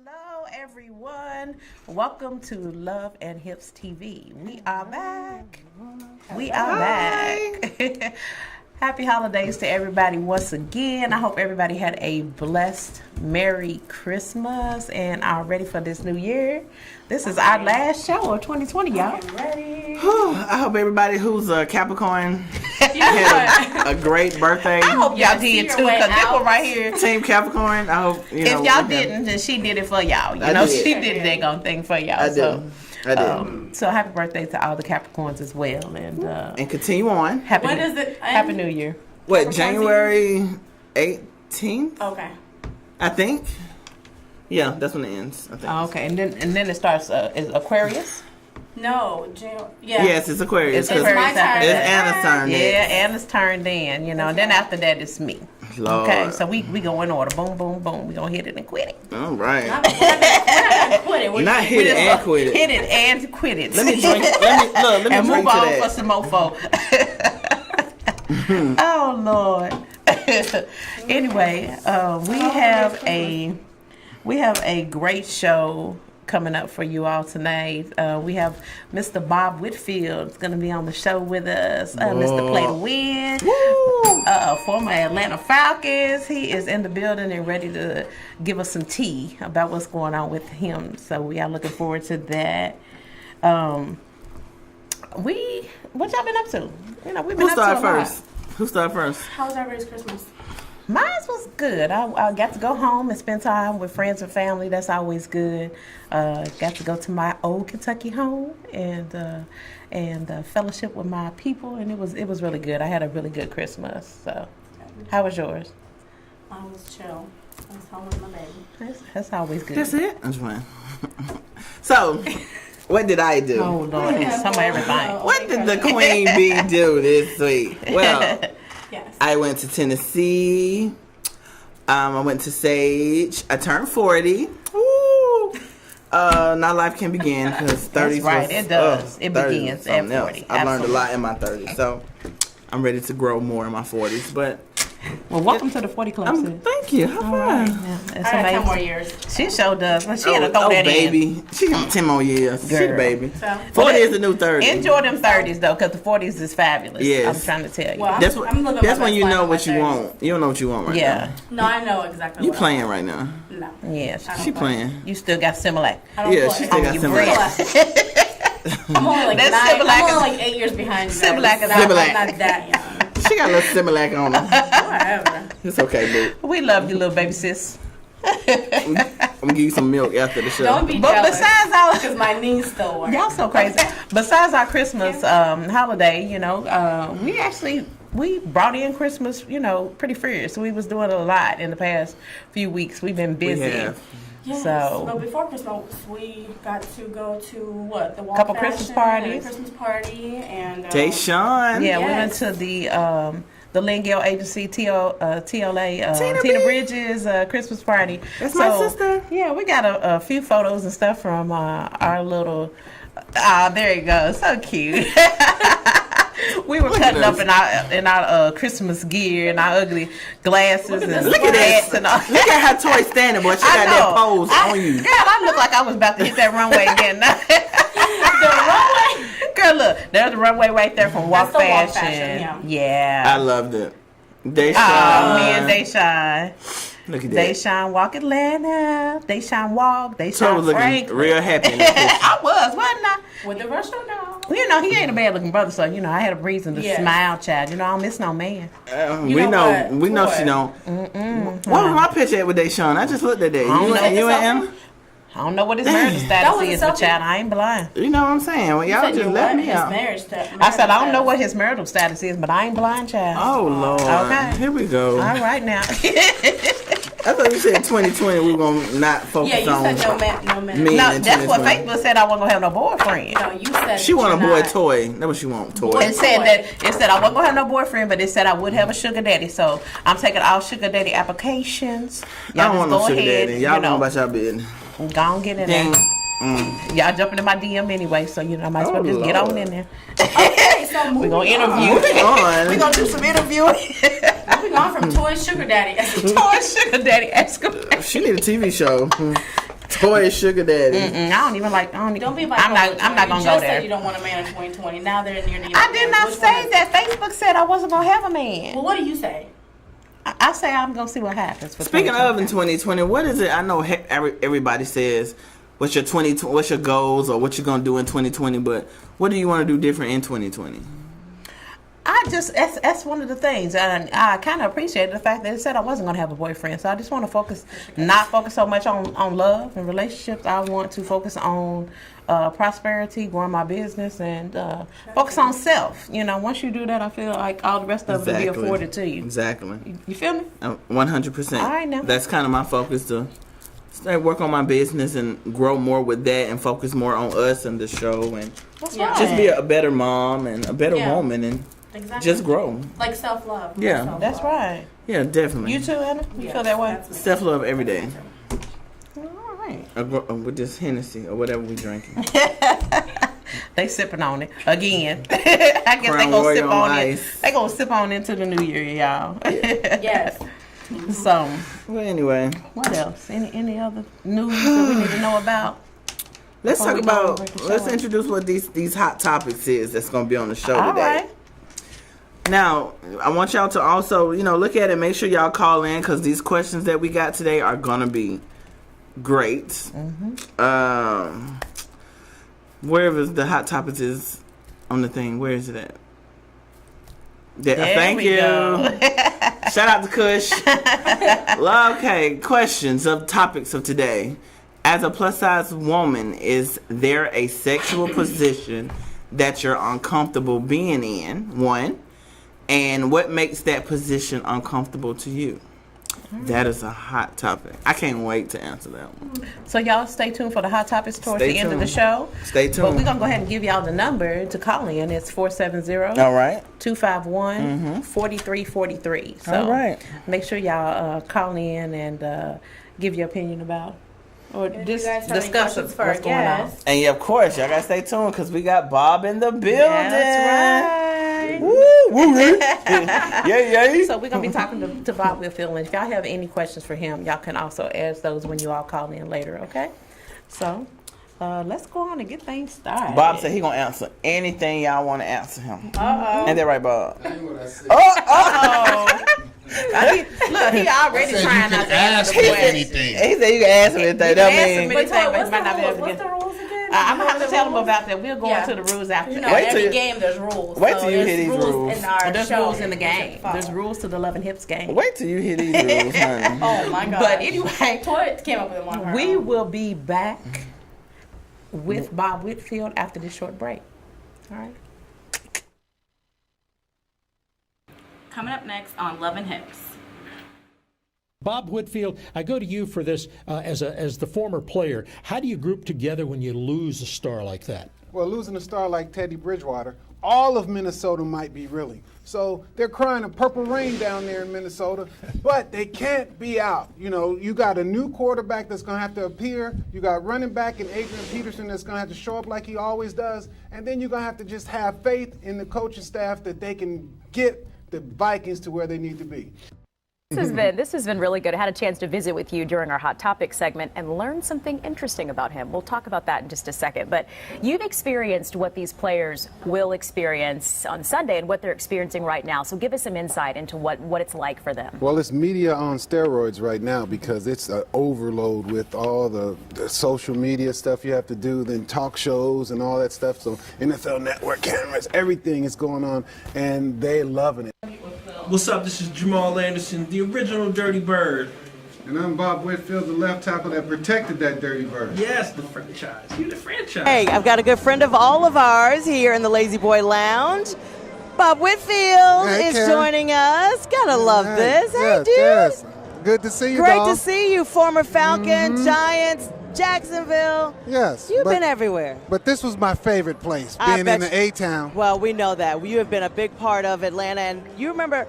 Hello, everyone. Welcome to Love and Hips TV. We are back. We are back. Happy holidays to everybody once again. I hope everybody had a blessed, Merry Christmas and are ready for this new year. This is our last show of 2020, y'all. Ready. I hope everybody who's a Capricorn had a great birthday. I hope y'all did too, because this one right here. Team Capricorn, I hope, you know. If y'all didn't, then she did it for y'all. You know, she did that gonna thing for y'all. I did. So happy birthday to all the Capricorns as well. And continue on. When is it? Happy New Year. What, January 18th? Okay. I think. Yeah, that's when it ends. I think. Oh, okay, and then it starts. Is Aquarius? No, Yes, it's Aquarius. It's my turn. It's Anna's turn. Yeah, Anna's turned in. You know, and then after that it's me. Lord. Okay, so we go in order. Boom, boom, boom. We gonna hit it and quit it. All right. We're not gonna quit it. Not hit it and quit it. Hit it and quit it. Let me drink. Let me and drink move to on that. for some mofo. Oh Lord. Anyway, we have a great show coming up for you all tonight. We have Mr. Bob Whitfield is going to be on the show with us. Mr. Play to Win, former Atlanta Falcons. He is in the building and ready to give us some tea about what's going on with him. So we are looking forward to that. What y'all been up to? You know, we've been up to a lot. Who started first? How was everybody's Christmas? Mine was good. I got to go home and spend time with friends and family. That's always good. Got to go to my old Kentucky home and fellowship with my people, and it was really good. I had a really good Christmas. So, how was yours? Mine was chill. I was home with my baby. That's always good. That's it. I'm just playing. So, what did I do? Oh Lord, some of everything. What did the Queen Bee do this week? Well. Yes. I went to Tennessee. I went to Sage. I turned 40. Woo! Now life can begin because 30. That's right. It does. It begins at 40. I learned a lot in my 30s, so I'm ready to grow more in my 40s. But well, welcome to the 40 Club. Thank you. How right. fun? Yeah, I got 10 more years. She sure does. She had to throw that baby. in. She got 10 more years. Girl. She the baby. So, 40 is the new 30. Enjoy them 30s though, because the 40s is fabulous. Yes. I'm trying to tell you. Well, that's when you know what you want. You don't know what you want right now. No, I know exactly. You playing right now? No. Yeah. She playing. You still got Similac. Yeah, she still got Similac. I'm only like 8 years behind you. Similac is not that young. She got a little Similac on her. Whatever. It's okay, boo. We love you, little baby sis. I'm gonna give you some milk after the show. Don't be jealous. Because my knees still work. Y'all so crazy. Besides our Christmas holiday, you know, we brought in Christmas, you know, pretty fierce. We was doing a lot in the past few weeks. We've been busy. Yes. So, but before Christmas, we got to go to the Wall couple Fashion, Christmas parties. Christmas party, and Jay Sean. Yeah, we went to the Lingill Agency TLA Tina Bridges Christmas party. That's my sister. Yeah, we got a few photos and stuff from our little. There you go, so cute. We were cutting up in our Christmas gear and our ugly glasses and look at hats and all. Look at her toy standing, boy. She got that pose on you. Girl, I look like I was about to hit that runway again. The runway? Girl, look, there's the runway right there from Walk Fashion. Yeah. I loved it. Deshaun. Oh, me and Deshaun. Look at that. Deshaun walk Atlanta. Deshaun walk. Toy Deshaun was looking Franklin. real happy in the picture. I was, wasn't I? With the restaurant now. You know, he ain't a bad looking brother, so, you know, I had a reason to smile, child. You know, I don't miss no man. You we know know, what? we know she don't. What was my picture at with Deshaun? I just looked at that. You and Emma? I don't know what his marital status was a is, but selfie. child, I ain't blind. You know what I'm saying? Well, y'all just left me out. I said, I don't know what his marital status is, but I ain't blind, child. Oh, Lord. Okay. Here we go. All right now. I thought you said 2020 we were going to not focus Yeah, you on said no man. me. No, in that's what 2020. Facebook said. I wasn't gonna have no boyfriend. No, you said She want a you're boy not. toy. That's what she want, toy. It said I wasn't gonna have no boyfriend, but it said I would have a sugar daddy. So I'm taking all sugar daddy applications. I don't want no go sugar ahead, daddy. Y'all you know about y'all business. Go on, get in there. Y'all jumping in my DM anyway, so you know I might as well just get on in there. Okay, so We're moving gonna interview. Moving on. We're gonna do some interviewing. Moving on from Toy Sugar Daddy. Toy sugar daddy, ask him. She need a TV show. Toy sugar daddy. I don't even like. Don't be like. I'm not gonna you go just there. said you don't want a man in 2020. Now they're near the end. I did not say that. Facebook said I wasn't gonna have a man. Well, what do you say? I say I'm gonna see what happens. For Speaking of 2020. in 2020, what is it? I know everybody says what's your goals or what you're gonna do in 2020, but what do you want to do different in 2020? That's one of the things, and I kind of appreciated the fact that it said I wasn't going to have a boyfriend. So I just want to not focus so much on love and relationships. I want to focus on prosperity, growing my business, and focus on self. You know, once you do that, I feel like all the rest of it will be afforded to you. Exactly. You feel me? 100%. All right, now. That's kind of my focus to start work on my business and grow more with that and focus more on us and the show and just be a better mom and a better woman and just grow. Like self-love. Yeah. Self-love. That's right. Yeah, definitely. You too, Anna? You feel that way? Self-love every day. All right. With this Hennessy or whatever we drinking. They sipping on it again. I guess Crown they gonna Royal sip on on ice. it. They gonna sip on into the new year, y'all. Yes. So, Well, anyway, what else? Any other news that we need to know about? let's Before talk we go about. break the show Let's up. introduce what these hot topics is that's gonna be on the show All today. right. Now, I want y'all to also, look at it. Make sure y'all call in because these questions that we got today are gonna be great. Mm-hmm. Wherever the hot topics is on the thing, where is it at? There Thank we you. go. Shout out to Kush. Okay, questions of topics of today. As a plus size woman, is there a sexual position that you're uncomfortable being in? One. And what makes that position uncomfortable to you? That is a hot topic. I can't wait to answer that one. So y'all stay tuned for the hot topics towards Stay the end of the tuned. show. Stay tuned. But we're gonna go ahead and give y'all the number to call in. It's 470 All right. 251 4343. So All right. make sure y'all call in and give your opinion about or If you just guys have any discuss questions for what's our going on. guests. And yeah, of course, y'all gotta stay tuned because we got Bob in the building. That's right. Woo, woo, woo. Yeah. So we're gonna be talking to Bob Whitfield, and if y'all have any questions for him, y'all can also ask those when you all call in later. Okay? So let's go on and get things started. Bob said he gonna answer anything y'all want to answer him. Ain't that right, Bob? That's what I said. Oh. Look, he already I said trying you not can to answer ask the me question. anything. He said you can ask me anything. You That can ask him means anything, but what's he might not be able to What's get. the rules again? I'm gonna have to tell him about that. We'll go Yeah. into the rules after You know, that. Wait till every you- game there's rules. wait till you there's hear these rules. in our There's show rules in the that you game. should follow. There's rules to the Love and Hips game. wait till you hear these rules, honey. Oh my god. But anyway, Toy came up with them on her we own. will be back with Bob Whitfield after this short break. All right. Coming up next on Love and Hips. Bob Whitfield, I go to you for this as the former player. How do you group together when you lose a star like that? Well, losing a star like Teddy Bridgewater, all of Minnesota might be reeling. So they're crying a purple rain down there in Minnesota, but they can't be out. You know, you got a new quarterback that's going to have to appear. You got running back and Adrian Peterson that's going to have to show up like he always does. And then you're going to have to just have faith in the coaching staff that they can get the Vikings to where they need to be. This has been really good. I had a chance to visit with you during our Hot Topic segment and learn something interesting about him. We'll talk about that in just a second. But you've experienced what these players will experience on Sunday and what they're experiencing right now. So give us some insight into what it's like for them. Well, it's media on steroids right now because it's an overload with all the social media stuff you have to do, then talk shows and all that stuff. So NFL Network cameras, everything is going on, and they're loving it. What's up? This is Jamal Anderson, the original Dirty Bird. And I'm Bob Whitfield, the left tackle that protected that dirty bird. Yes, the franchise. You the franchise. Hey, I've got a good friend of all of ours here in the Lazy Boy Lounge. Bob Whitfield is Kim. joining us. Gotta love this. Hey, yes, dude. yes. Good to see you, Great dog. to see you, former Falcon, Giants, Jacksonville. Yes. You've but- been everywhere. But this was my favorite place, I being bet in the you- A-Town. Well, we know that. You have been a big part of Atlanta. And you remember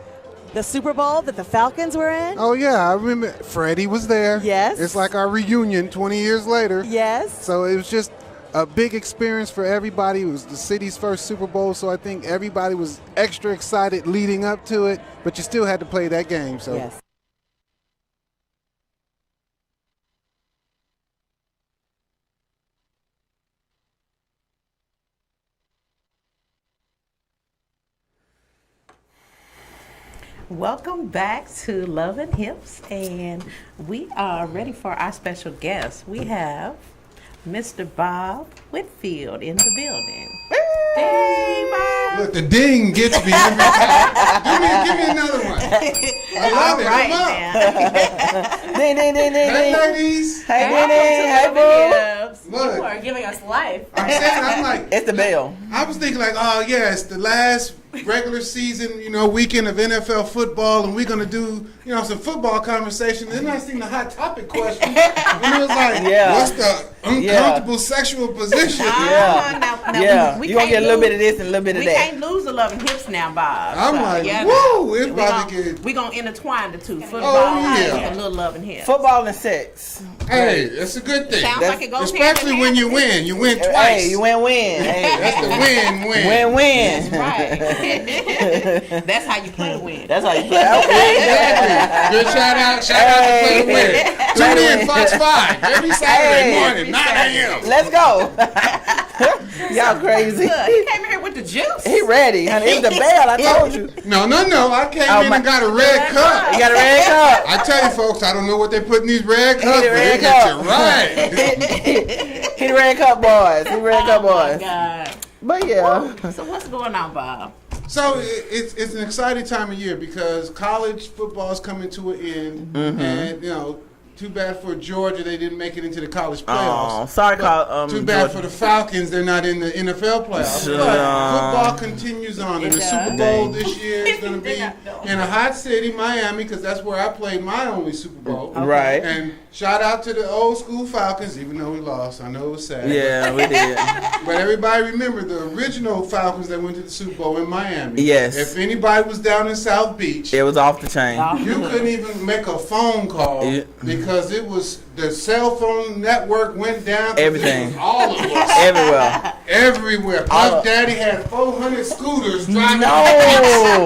the Super Bowl that the Falcons were in? Oh, yeah, I remember Freddie was there. Yes. It's like our reunion 20 years later. Yes. So it was just a big experience for everybody. It was the city's first Super Bowl, so I think everybody was extra excited leading up to it, but you still had to play that game. So. Yes. Welcome back to Love and Hips, and we are ready for our special guest. We have Mr. Bob Whitfield in the building. Hey, Bob. Look, the ding gets me every time. give me another one. I love it. Right I'm up. Ding, ding, ding, ding, Hey, ding. ladies. Hey, ding, ding. Hey, boo. You Look, are giving us life. I'm saying, I'm like, It's the bell. I was thinking like, oh yeah, it's the last regular season, weekend of NFL football, and we're gonna do, some football conversation. Then I seen the hot topic question, and it was like, Yeah. what's the uncomfortable sexual position? Yeah. Now, Yeah, we you gonna can't get a little lose- bit of this and a little bit of We that. can't lose the Love and Hips now, Bob. I'm So, like, yeah, woo, it's we about to gonna- get. We gonna intertwine the two, football yeah. and a little Love and Hips. Football and sex. Hey, it's a good thing. Sounds like it goes Especially hand in when hand. you win. You win twice. Hey, you win. Hey, That's the win-win. win-win. Right. That's how you play to win. That's how you play. Okay. Good shout out to Play to Win. Tune in Win. Fox 5 every Saturday Hey. morning, 9 a.m. Let's go. Y'all crazy. Look, he came here with the juice. He ready, honey. It's the bell. I told you. No. I came Oh, in my- and got a red cup. You got a red cup. I tell you, folks, I don't know what they put in these red cups, the but red they get you cup. right. He the red cup boys. He red cup Oh my boys. God. But yeah. So what's going on, Bob? So it's an exciting time of year because college football is coming to an end, and too bad for Georgia they didn't make it into the college playoffs. Oh, sorry, Too bad for the Falcons they're not in the NFL playoffs. But football continues on, and the Super Bowl this year is going to be in a hot city, Miami, because that's where I played my only Super Bowl. Right. And shout out to the old school Falcons, even though we lost. I know it was sad. Yeah, we did. But everybody remember the original Falcons that went to the Super Bowl in Miami. Yes. If anybody was down in South Beach, It was off the chain. you couldn't even make a phone call Yeah. because it was the cell phone network went down. 'cause Everything. it was all of us. Everywhere. Everywhere. Puff Daddy had 400 scooters driving. No.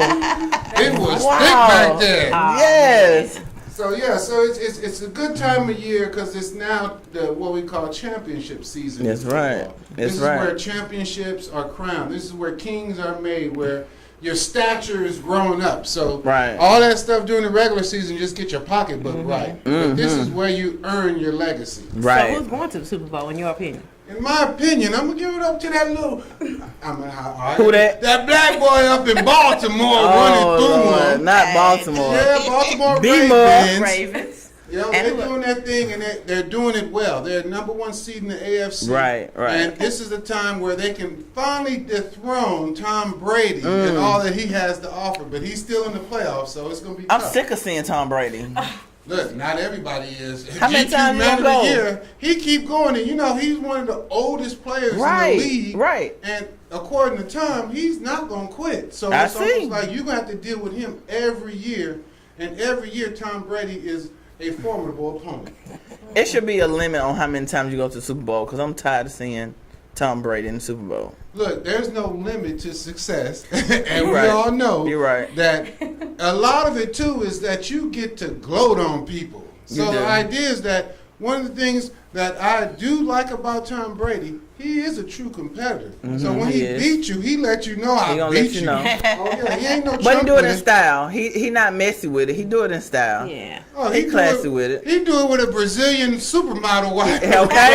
It was Wow. thick back there. Yes. So it's a good time of year because it's now what we call championship season. in That's right. football. That's This right. is where championships are crowned. This is where kings are made. Where your stature is growing up. So Right. all that stuff during the regular season, just get your pocketbook right. But this is where you earn your legacy. Right. So who's going to the Super Bowl in your opinion? In my opinion, I'm gonna give it up to that little. Who that? That black boy up in Baltimore running through Lord, them. not Baltimore. Yeah, Baltimore B-More. Ravens. Ravens. Yeah, And they're who- doing that thing, and they're doing it well. They're number one seed in the AFC. Right. And this is the time where they can finally dethrone Tom Brady and all that he has to offer. But he's still in the playoffs, so it's going to be I'm tough. sick of seeing Tom Brady. Look, not everybody is. How many GQ times you Man of gonna the go? Year, he keep going, and he's one of the oldest players Right, in the league. right. And according to Tom, he's not going to quit. So I it's see. almost like you have to deal with him every year, and every year Tom Brady is a formidable opponent. It should be a limit on how many times you go to the Super Bowl because I'm tired of seeing Tom Brady in the Super Bowl. Look, there's no limit to success, and You're we right. all know You're right. that a lot of it too is that you get to gloat on people. So the idea is that one of the things that I do like about Tom Brady, he is a true competitor. So when he beat you, he let you know I beat you. Oh yeah, he ain't no. But he do it in style. He not messy with it. He do it in style. Yeah. Oh, he classy with it. He do it with a Brazilian supermodel wife. Okay.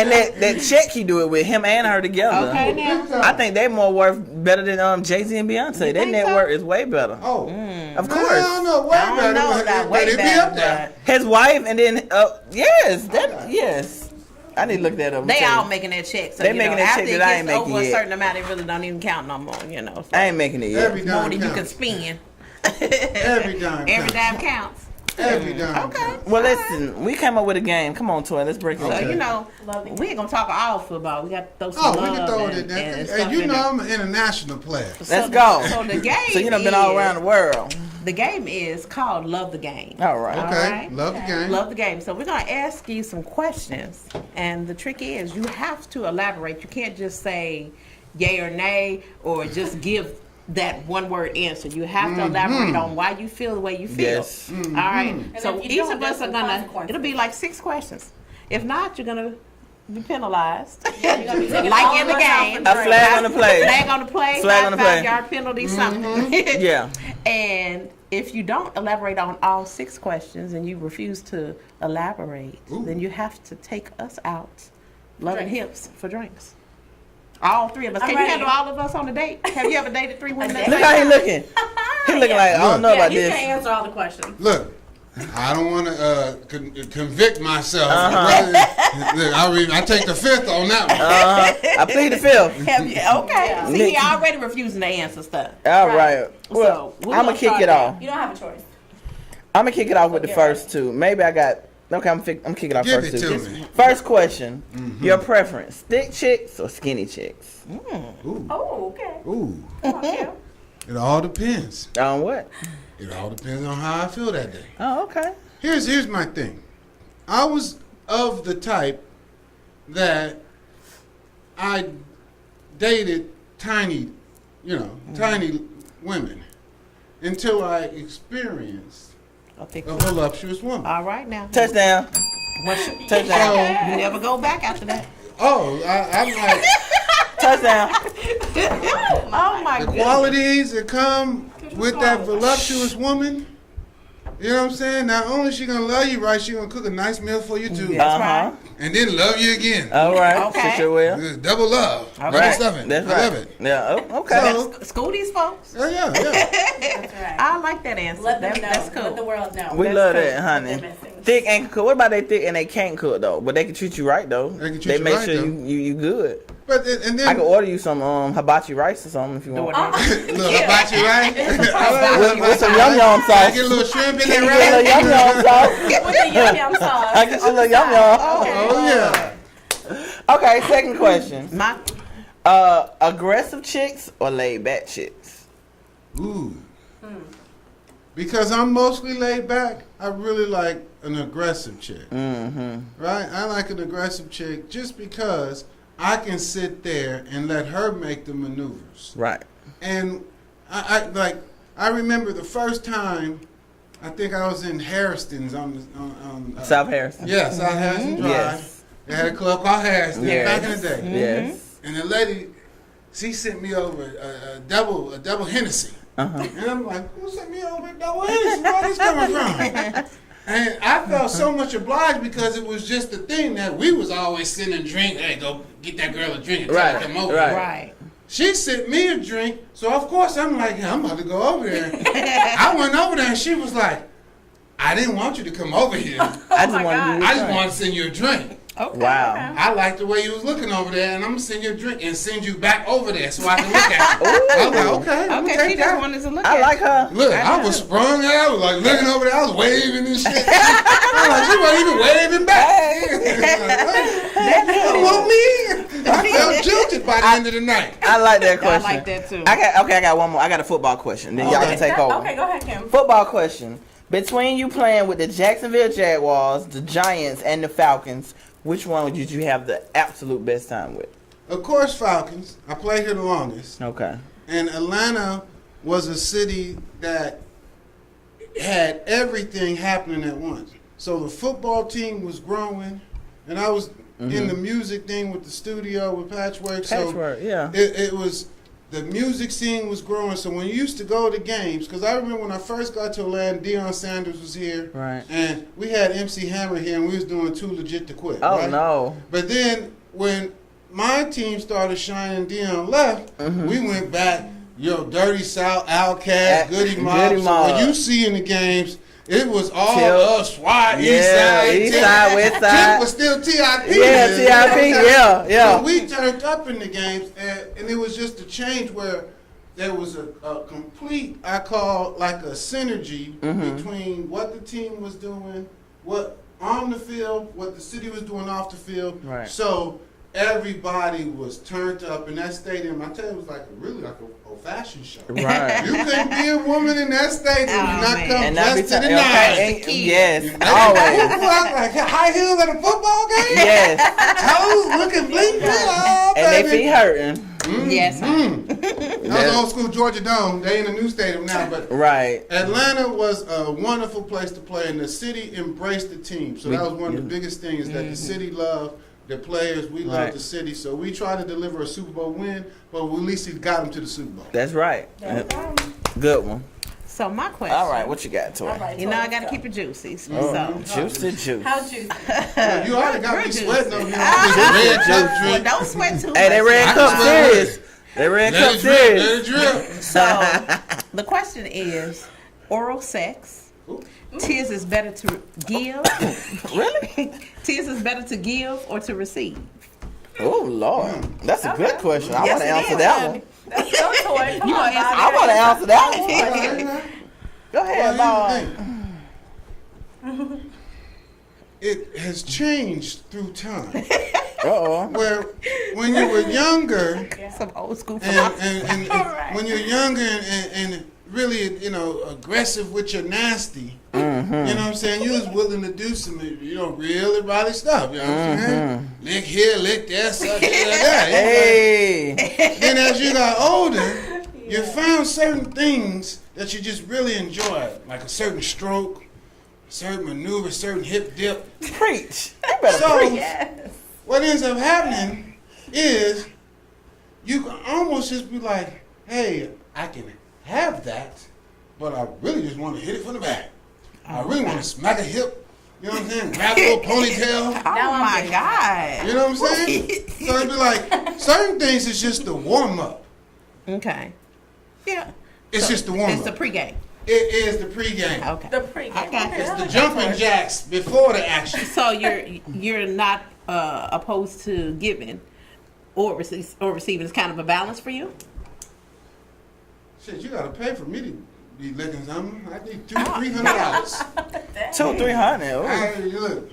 And that check he do it with him and her together. Okay, now. I think they more worth better than Jay-Z and Beyonce. Their network is way better. Oh, of course. I don't know, way better. But it be up there. His wife and then yes. I need to look that up. They all making that check. So they making that check that I ain't making over yet. a certain amount, it really don't even count no more. So I ain't making it yet. Every more dime than you can counts. spend. Every dime Every dime counts. Every dime. Okay. Well, listen, we came up with a game. Come on, Toy, let's break it So down. we ain't gonna talk all football. We got to throw some We love can throw it in and there. stuff Hey, you in know there. I'm an international player. Let's go. So the game. So you done been all around the world. The game is called Love the Game. All right. Okay, love the game. Love the game. So we're gonna ask you some questions, and the trick is you have to elaborate. You can't just say yay or nay, or just give that one word answer. You have to elaborate on why you feel the way you feel. Yes. All right. So if you each don't, of us there's are some gonna. consequences. It'll be like 6 questions. If not, you're gonna be penalized. You're gonna be taking Like all in the of us out game. for A drinks. flag on the play. Flag on the play. Flag on the play. 5-yard penalty. Something. Yeah. And if you don't elaborate on all 6 questions and you refuse to elaborate, then you have to take us out, Love and Hips, for drinks. All 3 of us. Can you ready. handle all of us on a date? Have you ever dated 3 women? Look how he looking. He looking like, I don't know Yeah, about you this. can answer all the questions. Look, I don't want to convict myself. Look, I take the 5th on that one. I plead the 5th. Have you? Okay. Yeah. See, he already refusing to answer stuff. All right. Well, So, we're I'm gonna going to kick start it now. off. You don't have a choice. I'm going to kick it off with the first 2. Maybe I got... Okay, I'm kicking it off Give first it 2. to me. First question. Your preference, thick chicks or skinny chicks? Oh, okay. Ooh, Okay. it all depends. On what? It all depends on how I feel that day. Oh, okay. Here's my thing. I was of the type that I dated tiny women until I experienced a voluptuous woman. All right now. Touchdown. Touchdown. You never go back after that. Oh, I'm like Touchdown. Oh my the goodness. qualities that come with that voluptuous woman. You know what I'm saying? Not only is she gonna love you right, she gonna cook a nice meal for you too, Uh-huh. and then love you again. All right. Okay. Sure will. It's double love. Right. Double stuffing. That's I right. love it. Yeah. Oh, okay. So- School these folks. Yeah. That's right. I like that answer. Let them know. That's cool. Let the world know. We That's love cool. that, honey. They're missing. Thick and cook. What about they thick and they can't cook though? But they can treat you right though. They can treat you make right, sure though. you good. But and then I can order you some hibachi rice or something if you want. little hibachi rice. With some yum yum I sauce. get a little shrimp in Get a there, little right? yum yum sauce. With the yum yum sauce. I get you a little yum yum. Oh yeah. Okay, second question. My Aggressive chicks or laid back chicks? Ooh. Because I'm mostly laid back, I really like an aggressive chick. Mm-hmm. Right? I like an aggressive chick just because I can sit there and let her make the maneuvers. Right. And I remember the first time I think I was in Harriston's on South Harrison. Yeah, South Harrison Drive. Yes. They had a club called Harrison Yes. back in the day. Yes. And the lady, she sent me over a double Hennessy. Uh-huh. And I'm like, who sent me over a double Hennessy? Where this coming from? And I felt so much obliged because it was just the thing that we was always sending drink. Hey, go get that girl a drink and tell her to come over. Right. right. She sent me a drink, so of course I'm like, yeah, I'm about to go over there. I went over there and she was like, I didn't want you to come over here. I just want to I just wanted to send you a drink. Okay. Wow. I like the way you was looking over there, and I'm gonna send you a drink and send you back over there so I can look at you. I was like, okay, I'm gonna Okay, she take just that. wanted to look I at like her. Look, I was sprung out. I was like looking over there. I was waving and shit. I was like, she wasn't even waving back. You don't want me? I felt jilted by the end of the night. I like that question. I like that too. I got one more. I got a football question. Then y'all can take over. Okay, go ahead, Kim. Football question. Between you playing with the Jacksonville Jaguars, the Giants, and the Falcons, which one would you have the absolute best time with? Of course, Falcons. I played here the longest. Okay. And Atlanta was a city that had everything happening at once. So the football team was growing, and I was in the music thing with the studio with Patchwork. Patchwork, yeah. It was, the music scene was growing. So when you used to go to games, because I remember when I first got to Atlanta, Deion Sanders was here. Right. And we had MC Hammer here, and we was doing Too Legit to Quit. Oh, right? no. But then when my team started shining, Deion left, we went back, Dirty South, Outkast, Goody Mob. Goody So Mob. when you see in the games, it was all Tip. us, SWAT, Yeah, East Side, West Tip Side. was still TIP. Yeah, TIP, yeah. So we turned up in the games, and it was just a change where there was a complete, I call like a synergy between what the team was doing, what on the field, what the city was doing off the field. Right. So everybody was turned up in that stadium. I tell you, it was like a fashion show. Right. You couldn't be a woman in that stadium and not man. come And not be dressed to the okay, nines. and- yes, People always. act like high heels at a football game. Yes. Toes looking blink. Oh, And they baby. feet hurting. Yes. That was old school Georgia Dome. They in a new stadium now, but Right. Atlanta was a wonderful place to play, and the city embraced the team. So that was one of the biggest things that the city loved. The players, we love Right. the city, so we try to deliver a Super Bowl win, but at least we got them to the Super Bowl. That's right. Good one. So my question. All right, what you got, Toy? All right, You know I Toy, got to let's keep it juicy. Oh, So juicy. How juicy? Well, you already got Real me juicy. sweating over here. This red cup well, drink. don't sweat too much. Hey, they red I cup can smell serious. They red Let cup it drip, serious. let it drip. So the question is, oral sex. Tears is better to give. Really? Tears is better to give or to receive. Oh, Lord. That's a good question. I Yes, want to it answer is, that honey. one. Let's go, Toy. Come You on, gonna answer Bobby. I want to answer that one. Well, Go ahead, Bob. here's the thing. It has changed through time. Uh-oh. Where when you were younger, Some old school and, philosophy. and when you're younger and really, aggressive with your nasty, you know what I'm saying? You was willing to do some, real erotic stuff. You know what I'm saying? Lick here, lick there, suck here, like that. Hey. Then as you got older, you found certain things that you just really enjoyed, like a certain stroke, certain maneuver, certain hip dip. Preach. You better So preach. what ends up happening is you can almost just be like, hey, I can have that, but I really just want to hit it from the back. I really want to smack a hip, you know what I'm saying? Grab a little ponytail. Oh my God. You know what I'm saying? So it'd be like, certain things is just the warm up. Okay. Yeah. It's just the warm It's up. the pregame. It is the pregame. Okay. The pregame. I got It's this. the jumping jacks before the action. So you're not opposed to giving or receiving. It's kind of a balance for you. Shit, you gotta pay for me to be licking something. I need $200-$300. $200-$300. Hey, look,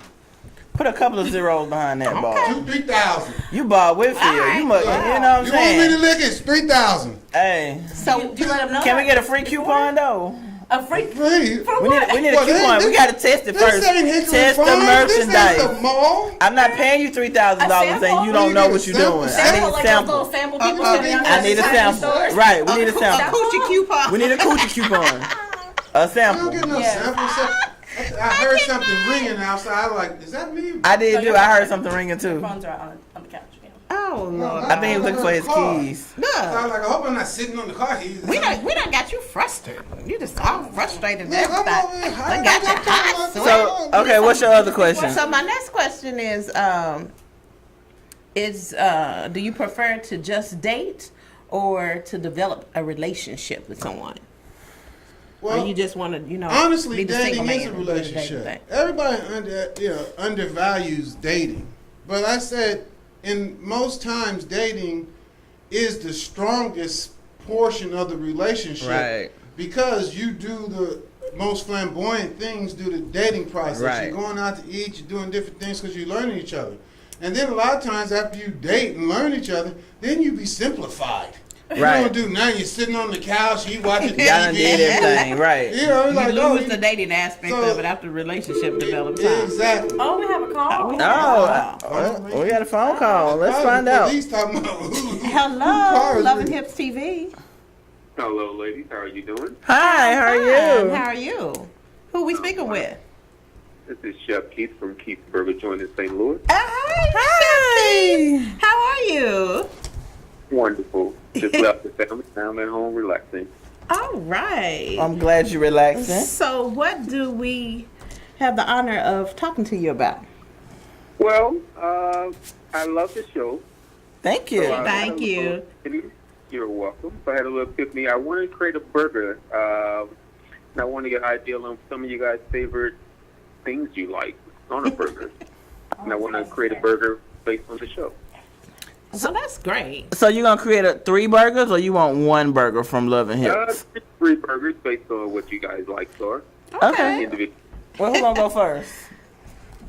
Put a couple of zeros behind that, Bob. $2,000-$3,000. You Bob Whitfield. right. You must, you know what I'm You want me to saying? lick it? It's $3,000. Hey. So You let them know. Can we get a free coupon, though? a free? Free. We need a Well, coupon. this- We got to test it first. This ain't Hickory Test the Farm. This ain't the merchandise. mall. I'm not paying you $3,000 and you don't know what you're doing. I need Sample a like those sample. little sample people I sitting need- out I need a at the sample. stores. Right, we need a a sample. coochie coupon. We need a coochie coupon. A I sample. don't get no Yeah. sample. I heard something ringing outside. I was like, is that me? I did too. I heard something ringing too. Phones are on the couch. Yeah. Oh Lord. I think he was looking for his keys. So I Look, was like, I hope I'm not sitting on the car keys. we done got you frustrated. You just all frustrated and Look, I'm everything. over here. Done got you hot. So, okay, what's your other question? So my next question is, do you prefer to just date or to develop a relationship with someone? Well, or you just want to, honestly, be the single dating is man a and do the dating relationship. thing? Everybody undervalues dating, but I said in most times dating is the strongest portion of the relationship, Right. Because you do the most flamboyant things through the dating process. Right. You're going out to eat, you're doing different things because you're learning each other, and then a lot of times after you date and learn each other, then you be simplified. You Right. don't do nothing. You're sitting on the couch, you watching TV. Y'all done did everything, right? You know, You like, lose the dating aspect so- of it after the relationship develops. Huh? Exactly. Oh, we have a call. Oh, we got a phone call. Let's find out. He's talking about who Hello, cars Love and is- Hips TV. Hello, ladies. How are you doing? Hi, how are Fine. you? How are you? Who we speaking with? This is Chef Keith from Keith's Burger Joint in St. Louis. Hi. How are you? Wonderful. Just left the family. Now I'm at home relaxing. All right. I'm glad you're relaxing. So, what do we have the honor of talking to you about? Well, I love the show. Thank you. So I Thank had a you. little- You're welcome. So I had a little epiphany. I want to create a burger. And I want to get an idea on some of you guys' favorite things you like on a burger. And I want to create a burger based on the show. So that's great. So you gonna create 3 burgers, or you want 1 burger from Love and Hips? 3 burgers based on what you guys like, so. Okay. Individual. Well, who gonna go first?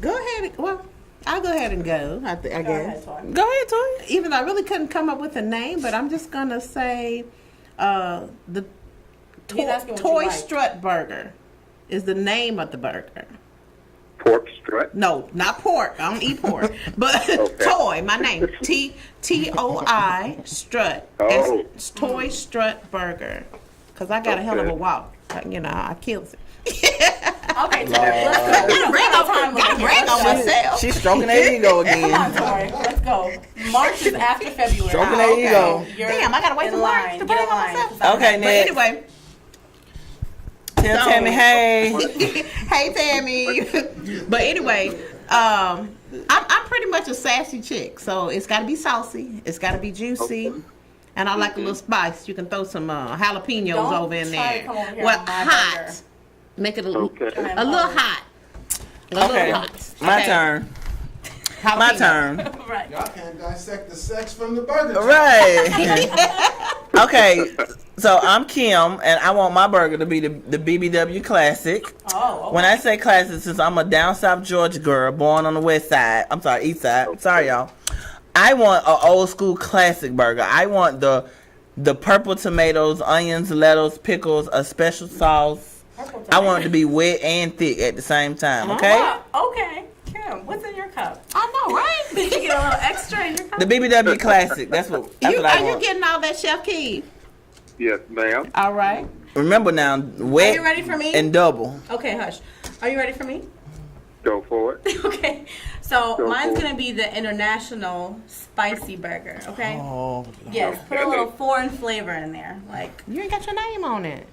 Go ahead. Well, I'll go ahead and go. I guess. Go ahead, Toy. Even though I really couldn't come up with a name, but I'm just gonna say the He's asking what you Toy like. Strut Burger is the name of the burger. Pork strut. No, not pork. I don't eat pork. But Okay. Toy, my name. T-O-I Strut. Oh. It's Toy Strut Burger. Because I got a hell of a Okay. walk. You know, I kills it. Okay, so let's go. We don't have time Gotta limit brag here. on myself. She's stroking that ego Come on, again. Tori. Let's go. March is after February. Stroking that ego. You're Damn, I gotta wait in for March line. to Get brag in on line. myself. Okay, But next. anyway, Tell Tammy, hey. hey Tammy. But anyway, I'm pretty much a sassy chick, so it's got to be saucy, it's got to be juicy, and I like a little spice. You can throw some jalapenos Don't over in try to there. come over here Well, on my hot. burger. Make it a little Okay. hot. A Okay, little hot. my Okay. turn. My Jalapeno. turn. Right. Y'all can't dissect the sex from the burger. Right. Okay, so I'm Kim, and I want my burger to be the BBW Classic. Oh, okay. When I say classic, since I'm a down south Georgia girl, born on the west side, I'm sorry, east side. Sorry, y'all. I want an old school classic burger. I want the purple tomatoes, onions, lettuce, pickles, a special sauce. I want it to be wet and thick at the same time. Okay. Wow. Okay. Kim, what's in your cup? I know, right? Did you get a little extra in your cup? The BBW Classic. That's what I Are you want. getting all that, Chef Keith? Yes, ma'am. All right. Remember now, wet Are you ready for me? and double. Okay, hush. Are you ready for me? Go for it. Okay. So Go mine's for it. gonna be the international spicy burger. Okay. Oh. Yes. Put a little foreign flavor in there, like You ain't got your name on it.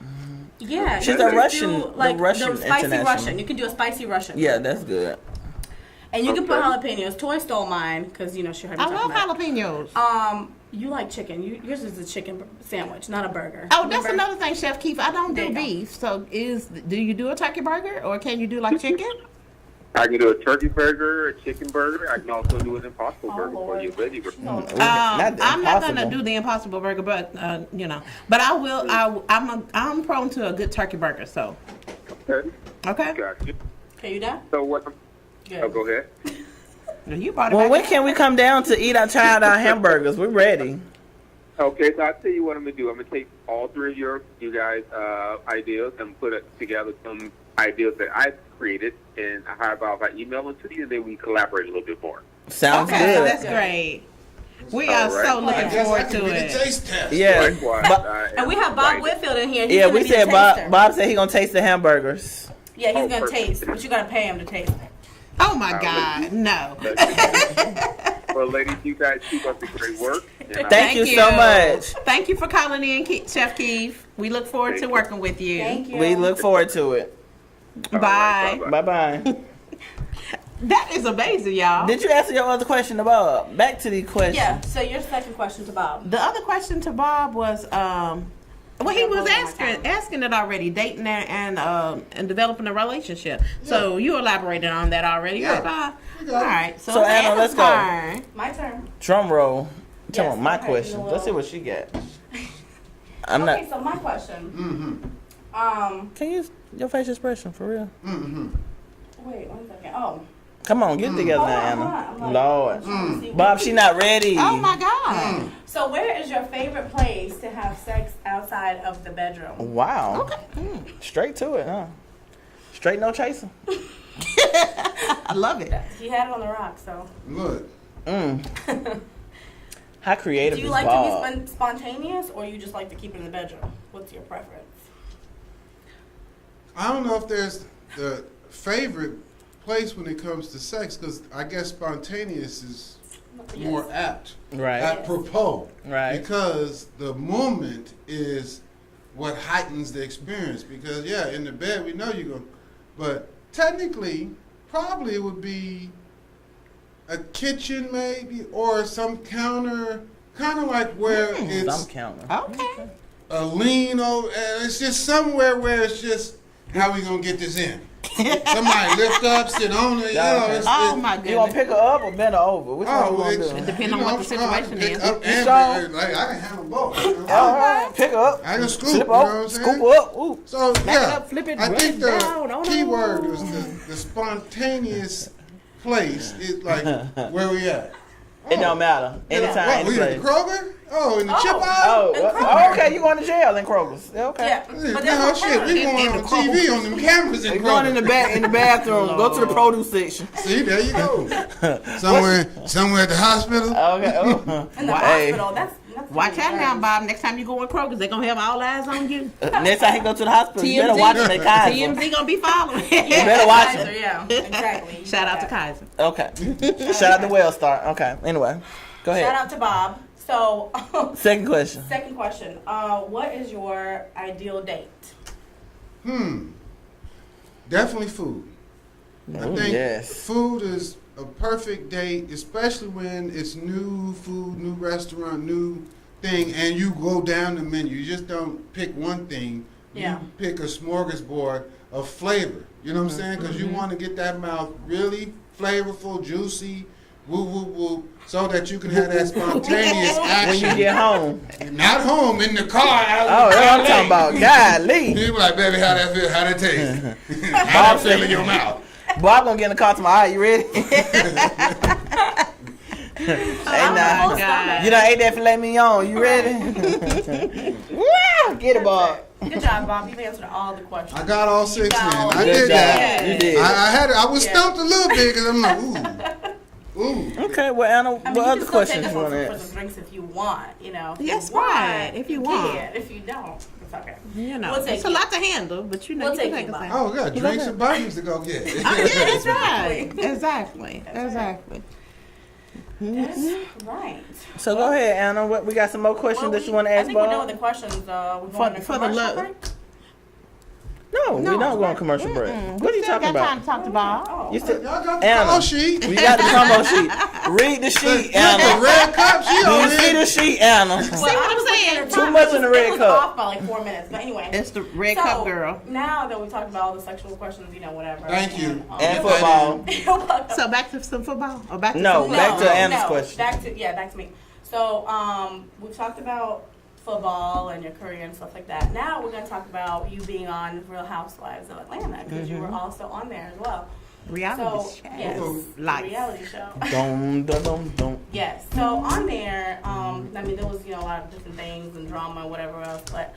yeah. She's you a can Russian- do, the like Russian the spicy international. Russian. You can do a spicy Russian. Yeah, that's good. And you can put Okay. jalapenos. Toy stole mine because you know she heard me I talking love about it. jalapenos. You like chicken. Yours is a chicken sandwich, not a burger. Oh, that's Remember? another thing, Chef Keith. I don't There do you go. beef. So do you do a turkey burger or can you do like chicken? I can do a turkey burger, a chicken burger. I can also do an impossible burger for Lord. you, veggie burger. Not I'm not gonna impossible. do the impossible burger, but but I will. I'm prone to a good turkey burger. So Okay. okay, Got you. Okay, you done? So what? Good. Oh, go ahead. you brought it Well, back. when can we come down to eat our hamburgers? We're ready. Okay, so I'll tell you what I'm gonna do. I'm gonna take all 3 of you guys' ideas and put together some ideas that I created, and how about if I email them to you, and then we collaborate a little bit more. Sounds Okay, good. that's great. We All are right. so I looking guess I forward can to be the it. taste test. Yeah. Likewise, Bo- And we have Bob Whitfield in here. He's yeah, gonna we be said the Bob. taster. Bob said he gonna taste the hamburgers. Yeah, he's Oh, gonna perfect. taste, but you gotta pay him to taste it. Oh my God, no. Well, ladies, you guys keep up the great work. And Thank you so much. Thank you for calling in, Chef Keith. We look forward to Thank you. working with you. Thank you. We look forward to it. All Bye. right, Bye bye. That is amazing, y'all. Did you answer your other question about? Back to the question. Yeah. So your second question to Bob. The other question to Bob was, well, he was Hold on, asking it already, dating and developing a relationship. So you elaborated on that already, Yeah. right, Bob? You got All it. right. So, Anna, let's go. turn. My turn. Drum roll. Tell Yes, me my okay, question. well- Let's see what she got. I'm Okay, not. so my question. Can you use your facial expression for real? Wait 1 second. Oh. Come on, get it together Hold now, on, Anna. hold on. I'm like- Lord. trying to see Bob, what- she not ready. Oh my God. So where is your favorite place to have sex outside of the bedroom? Wow. Straight to it, huh? Straight no chaser. I love it. He had it on the rock, so. Look, How creative Do you is like Bob? to be spontaneous, or you just like to keep it in the bedroom? What's your preference? I don't know if there's the favorite place when it comes to sex, because I guess spontaneous is more apt. Right. Apropos. Right. Because the moment is what heightens the experience. Because, yeah, in the bed, we know you're going to. But technically, probably it would be a kitchen maybe, or some counter, kind of like where it's Some counter. Okay. a lean over. It's just somewhere where it's just, how we going to get this in? Somebody lift up, sit on it. You know, Oh my You want goodness. to pick her up or bend her over? Which one you want to do? It depends on what the situation is. Up and strong? like, I can handle both. You know? All right. Pick her up. I can scoop, Slip you know what over. I'm saying? Scoop her up. Ooh. So, Back it yeah, up, flip it, I run think it the down. Oh, key no. word was the spontaneous place is like where we at. It don't matter. Anytime, What, any we in the place. Kroger? Oh, in the chip Oh, aisle? okay. You going to jail in Kroger's? Yeah, okay. Yeah. No, But there's shit, we going in on the TV on them cameras in You going in Kroger. the bathroom. Go to the produce section. See, there you go. somewhere at the hospital. Okay. Oh. In the Hey. hospital, that's Watch out now, Bob. Next time you go in Kroger's, they're going to have all eyes on you. Next time he go to the hospital, you better watch him at Kaiser. TMZ going to be following. You better watch Kaiser, it. yeah, exactly. Shout out to Kaiser. Okay. Shout out to Wellstar. Okay. Anyway, go Shout ahead. out to Bob. So, Second question. second question. What is your ideal date? Definitely food. I Ooh, think yes. food is a perfect date, especially when it's new food, new restaurant, new thing, and you go down the menu. You just don't pick one thing. Yeah. You pick a smorgasbord of flavor. You know what I'm saying? Because you want to get that mouth really flavorful, juicy, woo, woo, woo, so that you can have that spontaneous When action. you get home. Not home, in the car. Oh, that's what I'm talking about. Golly. People like, baby, how that feel? How that taste? How that feel in your mouth? Bob gonna get in the car tomorrow. All right, you ready? Hey, now. God. You done ate that filet mignon. You ready? Wow, get it, Bob. Good job, Bob. You've answered all the questions. I got all six in. I Good did job. that. You did. I was stumped a little bit because I'm like, ooh. Okay, well, Anna, I mean, what you other can still questions take you us want to for ask? some drinks if you want, you know. If Yes, you want, right, if you want. can. If you don't, it's okay. You know, We'll take it's a you. lot to handle, but you know, We'll you can take take you, us Bob. out. Oh, we got drinks and buttons to go get. Oh, yeah, that's right. Exactly. Exactly. That's right. So go ahead, Anna. What, we got some more questions that you want to I ask think we're done Bob? with the questions. We're going to for the commercial love. break. No, we don't go on commercial break. What are you talking Time about? to talk to Bob. Oh, You still, Y'all got the Anna. call sheet. We got the promo sheet. Read the sheet, The Anna. red cup, she Do on you see here. the sheet, Anna? well, See what I I'm was looking saying? at her Too time. much It in the was- red it was cup. off by like 4 minutes, but anyway. It's the red So, cup girl. Now that we talked about all the sexual questions, you know, whatever. Thank you. And football. You're welcome. So back to some football or back to No, some back to Anna's question. Back to me. So we've talked about football and your career and stuff like that. Now we're going to talk about you being on Real Housewives of Atlanta because you were also on there as well. reality So show. yes, Life. reality show. Dum, dum, dum, dum. Yes. So on there, I mean, there was a lot of different things and drama and whatever else, but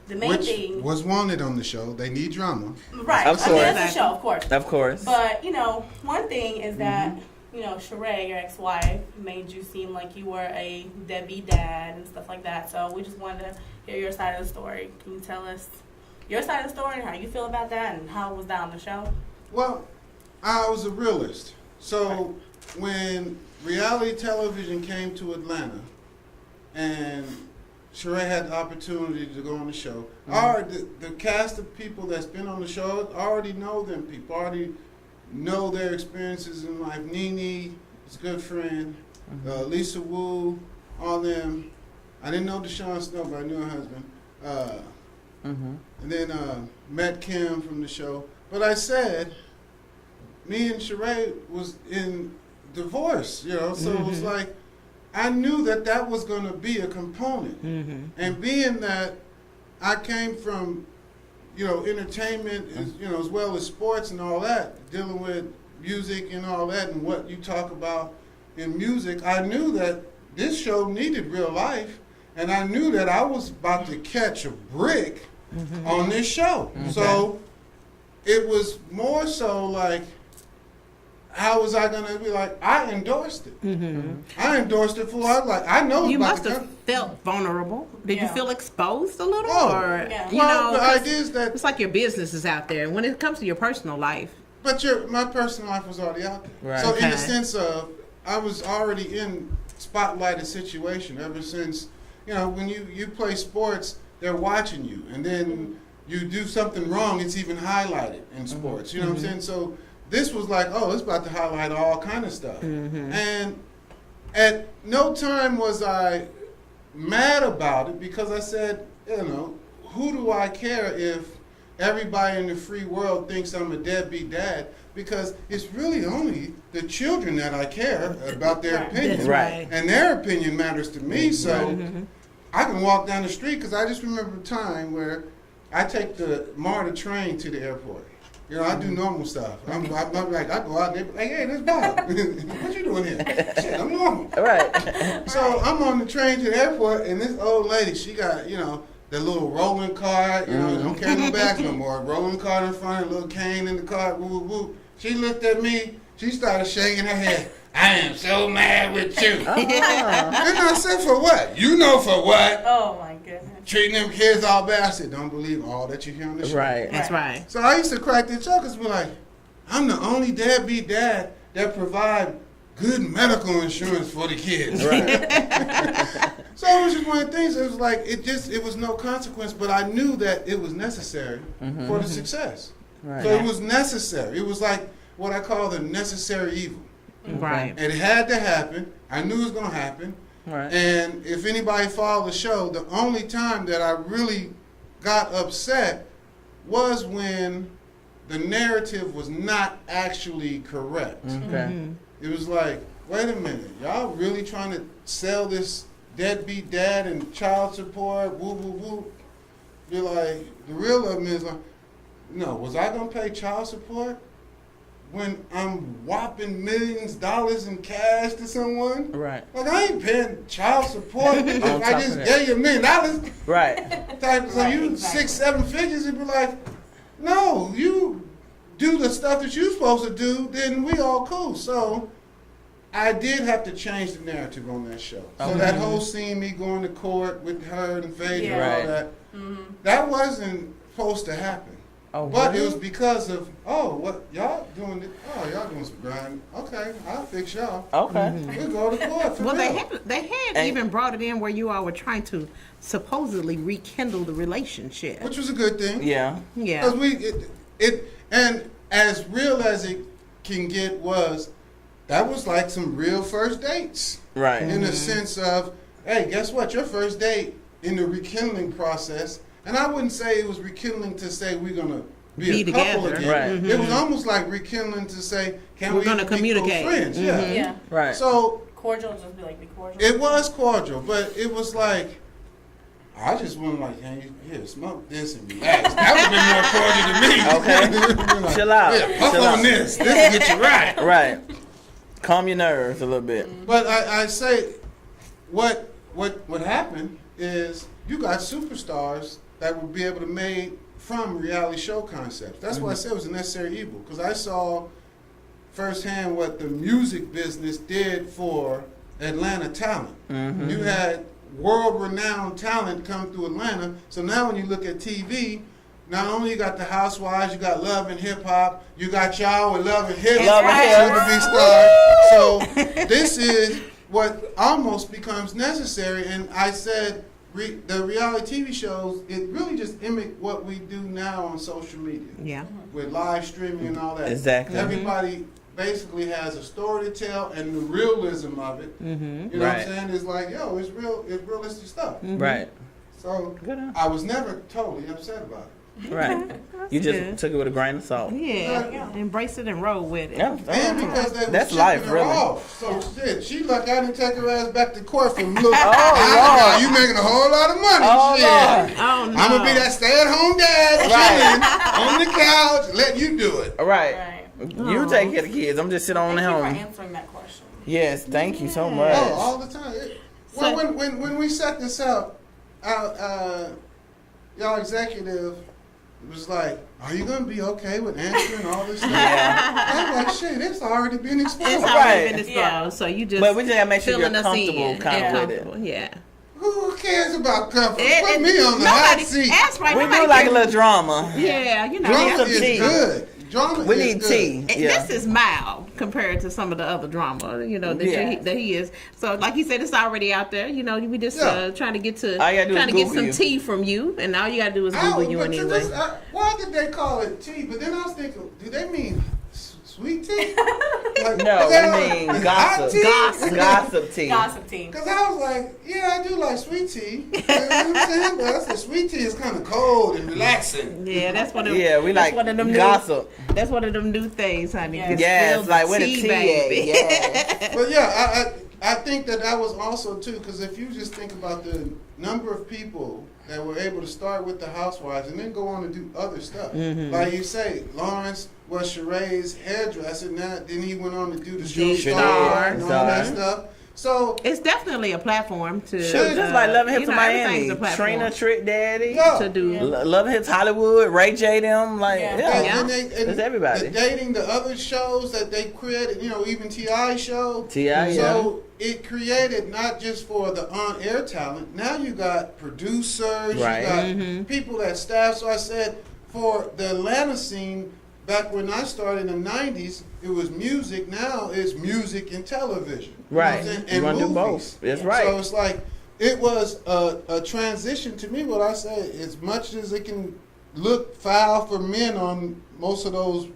the main Which thing, was wanted on the show. They need drama. right? Of I mean, course. that's the show, of course. Of course. But, one thing is that, Sheree, your ex-wife, made you seem like you were a deadbeat dad and stuff like that. So we just wanted to hear your side of the story. Can you tell us your side of the story and how you feel about that and how was that on the show? Well, I was a realist. So when reality television came to Atlanta and Sheree had the opportunity to go on the show, the cast of people that's been on the show already know them people, already know their experiences in life. Nene is a good friend. Lisa Wu, all them. I didn't know Deshaun Snow, but I knew her husband. And then met Kim from the show. But I said, me and Sheree was in divorce, so it was like, I knew that was going to be a component. And being that I came from, entertainment, as well as sports and all that, dealing with music and all that and what you talk about in music, I knew that this show needed real life, and I knew that I was about to catch a brick on this show. So it was more so like, how was I gonna be like? I endorsed it. I endorsed it full out. Like I know You about must the have felt vulnerable. Did you Yeah. feel exposed a little? Oh, or, Yeah. you well, know, the 'cause idea is that, it's like your business is out there. When it comes to your personal life, but my personal life was already out there. Right. So in Okay. the sense of, I was already in spotlighted situation ever since. You know, when you play sports, they're watching you, and then you do something wrong, it's even highlighted in sports. You know what I'm saying? So this was like, oh, it's about to highlight all kind of stuff. And at no time was I mad about it, because I said, you know, who do I care if everybody in the free world thinks I'm a deadbeat dad? Because it's really only the children that I care about their opinion. Right. And their opinion matters to me. So I can walk down the street, because I just remember a time where I take the MARTA train to the airport. You know, I do normal stuff. I'm like, I go out there, like, hey, this Bob. What you doing here? Shit, I'm normal. Right. So I'm on the train to the airport, and this old lady, she got, you know, the little rolling cart, you know, don't carry no bags no more. Rolling cart in front, a little cane in the cart, woo, woo, woo. She looked at me, she started shaking her head. I am so mad with you. And I said, for what? You know for what? Oh my goodness. Treating them kids all bad. I said, don't believe all that you hear on the show. Right. that's right. So I used to crack the jokers and be like, I'm the only deadbeat dad that provide good medical insurance for the kids. Right. So it was just one of the things. It was like, it was no consequence, but I knew that it was necessary for the success. Right. So it was necessary. It was like what I call the necessary evil. Right. It had to happen. I knew it was going to happen. Right. And if anybody followed the show, the only time that I really got upset was when the narrative was not actually correct. Okay. It was like, wait a minute, y'all really trying to sell this deadbeat dad and child support, woo, woo, woo. You're like, the real of me is like, no, was I going to pay child support when I'm whopping millions of dollars in cash to someone? Right. Like, I ain't paying child support if On I top just of that. gave you $1 million. Right. Type, so you 6-7 figures, it'd be like, no, you do the stuff that you're supposed to do, then we all cool. So I did have to change the narrative on that show. So that whole scene, me going to court with her and Faye and all that, that wasn't supposed to happen. Oh, But really? it was because of, what y'all doing? Y'all doing some grind. Okay, I'll fix y'all. Okay. We'll go to court for Well, bail. they had And- even brought it in where you all were trying to supposedly rekindle the relationship. Which was a good thing. Yeah. Yeah. Because and as real as it can get that was like some real first dates. Right. In the sense of, hey, guess what? Your first date in the rekindling process, and I wouldn't say it was rekindling to say we're gonna be a couple together. again. Right. It was almost like rekindling to say, can We're we gonna be close communicate. friends? Mhm. Yeah. Right. So Cordial, just be like, be cordial. it was cordial, but it was like, I just went like, hey, here, smoke this and relax. That would have been more cordial to me. Okay. Like, Chill out. Yeah, puff Chill on out. this. This will get you right. Right. Calm your nerves a little bit. But I say, what happened is you got superstars that would be able to make from reality show concepts. That's why I said it was a necessary evil, because I saw firsthand what the music business did for Atlanta talent. You had world-renowned talent come through Atlanta, so now when you look at TV, not only you got the Housewives, you got Love and Hip Hop, you got y'all with Love and Hip Love and Hip. soon to be stars. So this is what almost becomes necessary, and I said the reality TV shows, it really just mimic what we do now on social media. Yeah. With live streaming and all that. Exactly. Everybody basically has a story to tell, and the realism of it, you know what Right. I'm saying, is like, it's realistic stuff. Right. So I was never totally upset about it. Right. You just good. took it with a grain of salt. Yeah. Embrace it and roll with it. Yeah. And because they That's was life, shipping her really. off. So shit, she lucky I didn't take her ass back to court from Luke. Lord. You making a whole lot of money. Oh, shit. Lord. Oh, no. I'm gonna be that stay-at-home dad chilling on the couch, letting you do it. Right. Right. You take care of the kids. I'm just sitting on Thank the you for home. answering that question. Yes, thank you so much. Oh, all the time. When we set this up, y'all executive It was like, are you gonna be okay with answering all this stuff? I'm like, shit, it's already been exposed. It's already been exposed, so you just. But we just gotta make sure you're filling us comfortable, in. kind of with it. Yeah. Who cares about comfort? Put me on the hot seat. That's right. We nobody do like a cares. little drama. Yeah, you know. Drama some is tea. good. Drama We is need good. tea. And Yeah. This is mild compared to some of the other drama, you know, that, Yeah. that he is. So, like he said, it's already out there. You know, we just trying to get All you gotta do trying is to get Google some you. tea from you, and all you gotta do is Google you but anyway. why did they call it tea? But then I was thinking, do they mean sweet tea? Like, No, we mean is hot gossip. tea? Gossip tea. Gossip team. Because I was like, yeah, I do like sweet tea. You know what I'm saying? But I said sweet tea is kind of cold and relaxing. Yeah, that's one of Yeah, we that's like one of them gossip. That's one of them new things, honey. Yeah. Just Yes, spill the like where the tea baby. at? Yeah. But yeah, I think that was also too, because if you just think about the number of people that were able to start with the Housewives and then go on to do other stuff. Like you say, Lawrence was Sheree's hairdresser. Now, then he went on to do the show Star and all that stuff. So It's definitely a platform to. Sure, just like Love Hips you of know, Miami, everything's a platform Trina Trick Daddy, yeah. to do. Love Hips Hollywood, Ray J them, like Yeah. And it's everybody. The dating, the other shows that they created, you know, even T.I. show. T.I., So it created not just for the on-air talent. Now you got producers, Right. you got people that staff. So I said, for the Atlanta scene, back when I started in the 90s, it was music. Now it's music and television. You know what I'm Right. saying? You And wanna do movies. both. That's right. So it's like, it was a transition to me. What I say, as much as it can look foul for men on most of those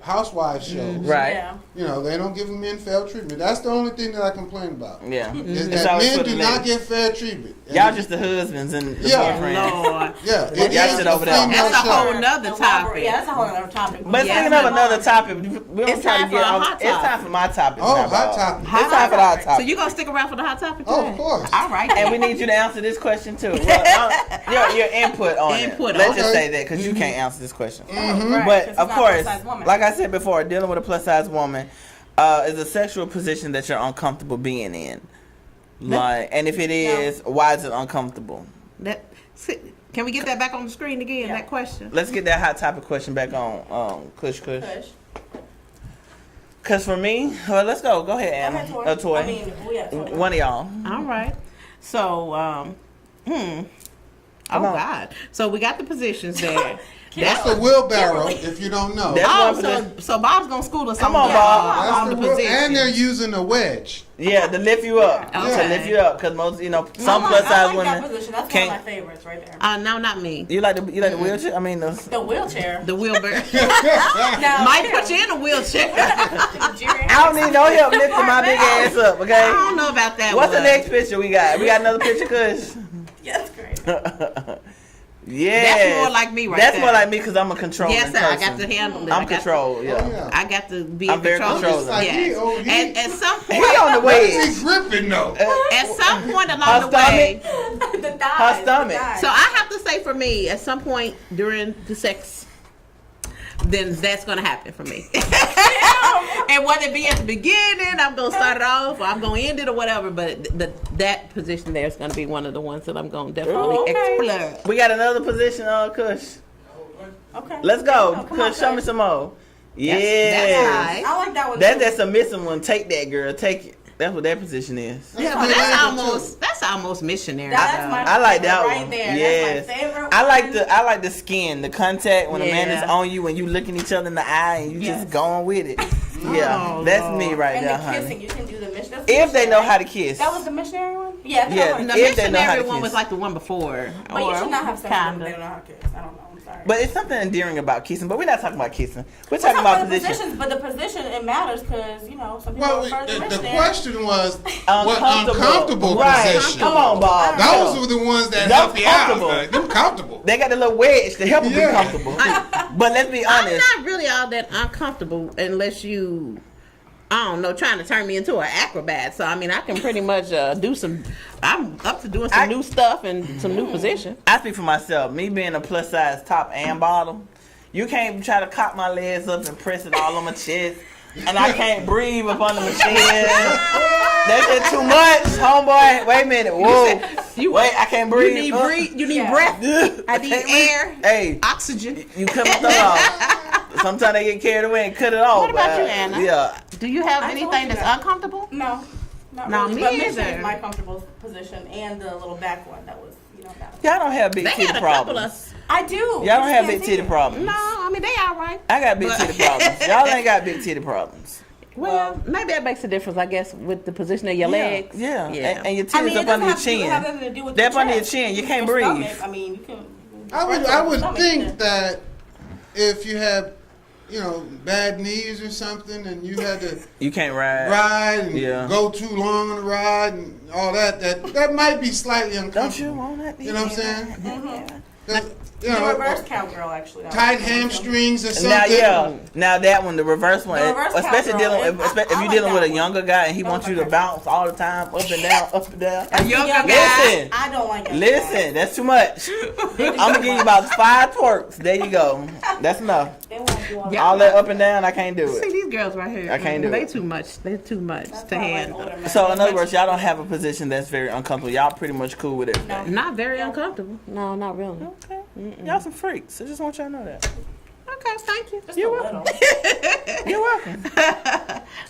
housewives shows, Right. Yeah. you know, they don't give men fair treatment. That's the only thing that I complain about. Yeah. Is It's that always men for the do not ladies. get fair treatment. And Y'all just the husbands and the Yeah. boyfriends. Lord. yeah, it y'all is sit a over there. female That's a show. whole nother topic. Yeah, that's a whole other topic. But Yeah. speaking of another topic, we don't It's try to time get for a off. hot It's topic. time for my topic. Oh, now, hot Bob. topic. It's time for the hot So topic. you gonna stick around for the hot topic Oh, today? of course. All right. And we need you to answer this question too. Well, your input on Input it. Let's on just it. say that because you can't answer this question. Right, But 'cause of he's not a course, plus-size woman. like I said before, dealing with a plus size woman is a sexual position that you're uncomfortable being in. Like, and if it is, why is it uncomfortable? Can we get that back on the screen again? Yeah. That question. Let's get that hot topic question back on. Kush. Push. Cause for me, well, let's go. Go ahead, Go Anna. ahead, Toy. A toy. I mean, Toy. One of y'all. All right. So, Oh Come on. God. So we got the positions there. That's a wheelbarrow, if you don't know. That's Oh, one so Bob's gonna school us Come on on, Bob. That's on the the wheel- position. and they're using a wedge. Yeah, to lift you up. To Okay. lift you up, because most, some I plus like size that women position. That's one can't. of my favorites right there. No, not me. You like the wheelchair? I mean, The wheelchair. The wheelbarrow. Now, Might put you in a wheelchair. I don't need no help lifting my big ass up. I Okay. don't know about that. What's the one. next picture we got? We got another picture, Kush. Yeah, that's great. Yeah. That's more like me right That's there. more like me because I'm a controlling Yes, sir. person. I got to handle it. I'm I got control. Oh, Yeah. yeah. I got to be I'm in very control. controlling. Like Yes. he At some He point, on the What's he wedge. gripping though? at some point Her along the way. The thighs. Her stomach. the thighs. So I have to say, for me, at some point during the sex, then that's gonna happen for me. And whether it be at the beginning, I'm gonna start it off, or I'm gonna end it, or whatever. But that position there is gonna be one of the ones that I'm gonna definitely okay. explore. We got another position, Kush. Okay. Let's go. Come on, Kush, show me Kush. some more. Yeah. That's nice. I like that one. That's too. that submissive one. Take that, girl. Take it. That's what that position is. Yeah, but that's almost missionary. That's my I like that right one. there. Yes. That's my favorite I like one. I like the skin, the contact when a man is Yeah. on you and you looking each other in the eye and you Yes. just going with it. Yeah, Oh, that's Lord. me right And there, the honey. kissing, you can do the missionary. If they know how to kiss. That was the missionary one? Yeah. Yeah, That The was. if they know how missionary to one kiss. was like the one before. But you should not have sex with them if they kinda. don't know how to kiss. I don't know. I'm sorry. But it's something endearing about kissing. But we're not talking about kissing. We're We're talking about the position. positions, but the position it matters because some people Well, refer to the missionary. question was what uncomfortable Right. position. Come on, Bob. Those were the ones that Those help you out. comfortable. Like, them comfortable. They got the little wedge to help them Yeah. be comfortable. But let's be I'm honest. not really all that uncomfortable unless you, I don't know, trying to turn me into an acrobat. So I mean, I can pretty much do some. I'm up to doing some new stuff and some new positions. I speak for myself. Me being a plus size top and bottom, you can't try to cock my legs up and press it all on my chest and I can't breathe up on the machine. That's just too much, homeboy. Wait a minute. Whoa. Wait, I can't breathe. You need breath. I need air. Hey, oxygen. You cut my thumb off. Sometimes they get carried away and cut it off. What about you, Anna? Yeah. Do you have anything that's uncomfortable? No. Not No, really. me But either. Mission is my comfortable position, and the little back one that was, that. Y'all don't have big They titty had a couple problems. I do. Y'all don't have big titty No, problems. I mean, they all right. I got big titty problems. Y'all ain't got big titty problems. Well, maybe that makes a difference, I guess, with the position of your legs. Yeah. Yeah. And your titties up under your chin. Up under your chin. You can't breathe. I mean, you can. I would think that if you have, bad knees or something, and you had to You can't ride. and go too long on the ride and all that might be slightly uncomfortable. Don't you want that? You know what I'm saying? Mm-hmm. 'Cause, The reverse cowgirl, actually. tight hamstrings or something. Now that one, the reverse one, The reverse especially cowgirl, if you're like dealing with a that younger guy and he wants you to bounce all the time, up and down, up and down. A younger guy. Listen, I don't like it. listen, that's too much. I'm gonna give you about 5 twerks. There you go. That's enough. They won't do all All that up and down, I can't do See it. these girls right here. I can't do they it. too much. They're too much to handle. So in other words, y'all don't have a position that's very uncomfortable. Y'all pretty much cool with it. Not very uncomfortable. No, not really. Okay. Y'all some freaks. I just want y'all to know that. Okay, thank you. You're welcome. You're welcome.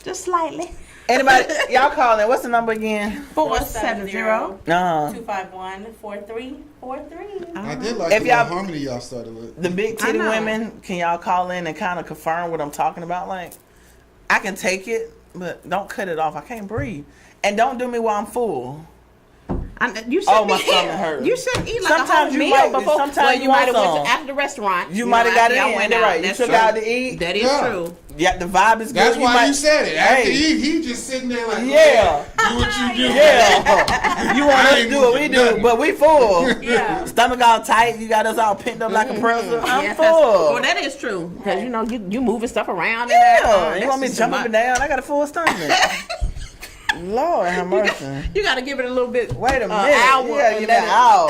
Just slightly. Anybody, y'all calling? What's the number again? 470-251-4343. I did like If the y'all- little harmony y'all started with. The big titty women, can y'all call in and kind of confirm what I'm talking about? Like, I can take it, but don't cut it off. I can't breathe. And don't do me while I'm full. You should Oh, my stomach hurts. You should eat like Sometimes a whole you meal might- before. sometimes well, you you want might have went some. to after the restaurant. You might have got it y'all in. went They're out. right. You That's took true. out to eat. That is Yeah. true. Yeah, the vibe is good. That's why might, you said it. After Hey. he just sitting there like, Yeah. do what you do. Yeah. You want us to do what we do, but we full. Yeah. Stomach all tight. You got us all pinned up like a pretzel. I'm Yes, full. well, that is true. Because, you moving stuff around. Yeah. You want me to jump up and down? I got a full stomach. Lord have mercy. You got to give it a little bit. Wait a minute. Hour. You gotta give me an hour.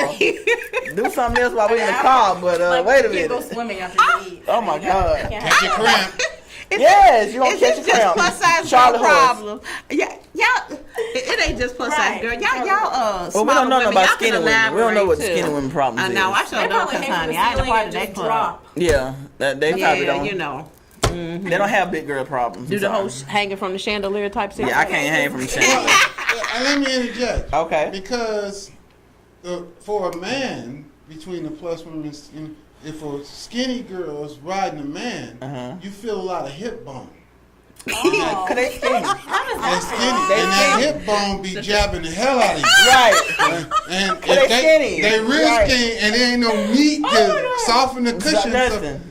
Do something else while we in the car, but wait a You can't go minute. swimming after you eat. Oh my God. Catch your cramp. Yes, you gonna catch It's a just cramp. plus size Charlotte girl horse. problem. Yeah, y'all. It ain't just plus size Right. girl. Y'all. Well, we smaller don't know women, about y'all skinny can women. We don't know what the elaborate, skinny women problems I is. know. I sure They don't, probably cause hang from honey, the I ain't a ceiling part and of that just club. drop. Yeah, they probably don't. You know, They don't have big girl problems. do I'm the sorry. whole hanging from the chandelier type situation. Yeah, I can't hang from the chandelier. Let me interject. Okay. Because for a man, between the plus women, if a skinny girl's riding a man, you feel a lot of hip bone. Oh. Cause they skinny. They're skinny, and that hip bone be jabbing the hell out of you. Right. And They if skinny. they real Right. skinny, and there ain't no meat to soften the cushion. Nothing.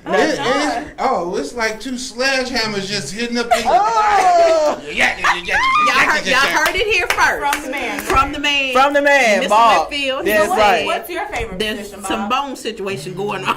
It's like 2 sledgehammers just hitting up. Oh. Y'all heard it here first. From the man. From the man. From the man, Mr. Bob. Whitfield. That's He right. said What's your favorite There's position, Bob? some bone situation going on.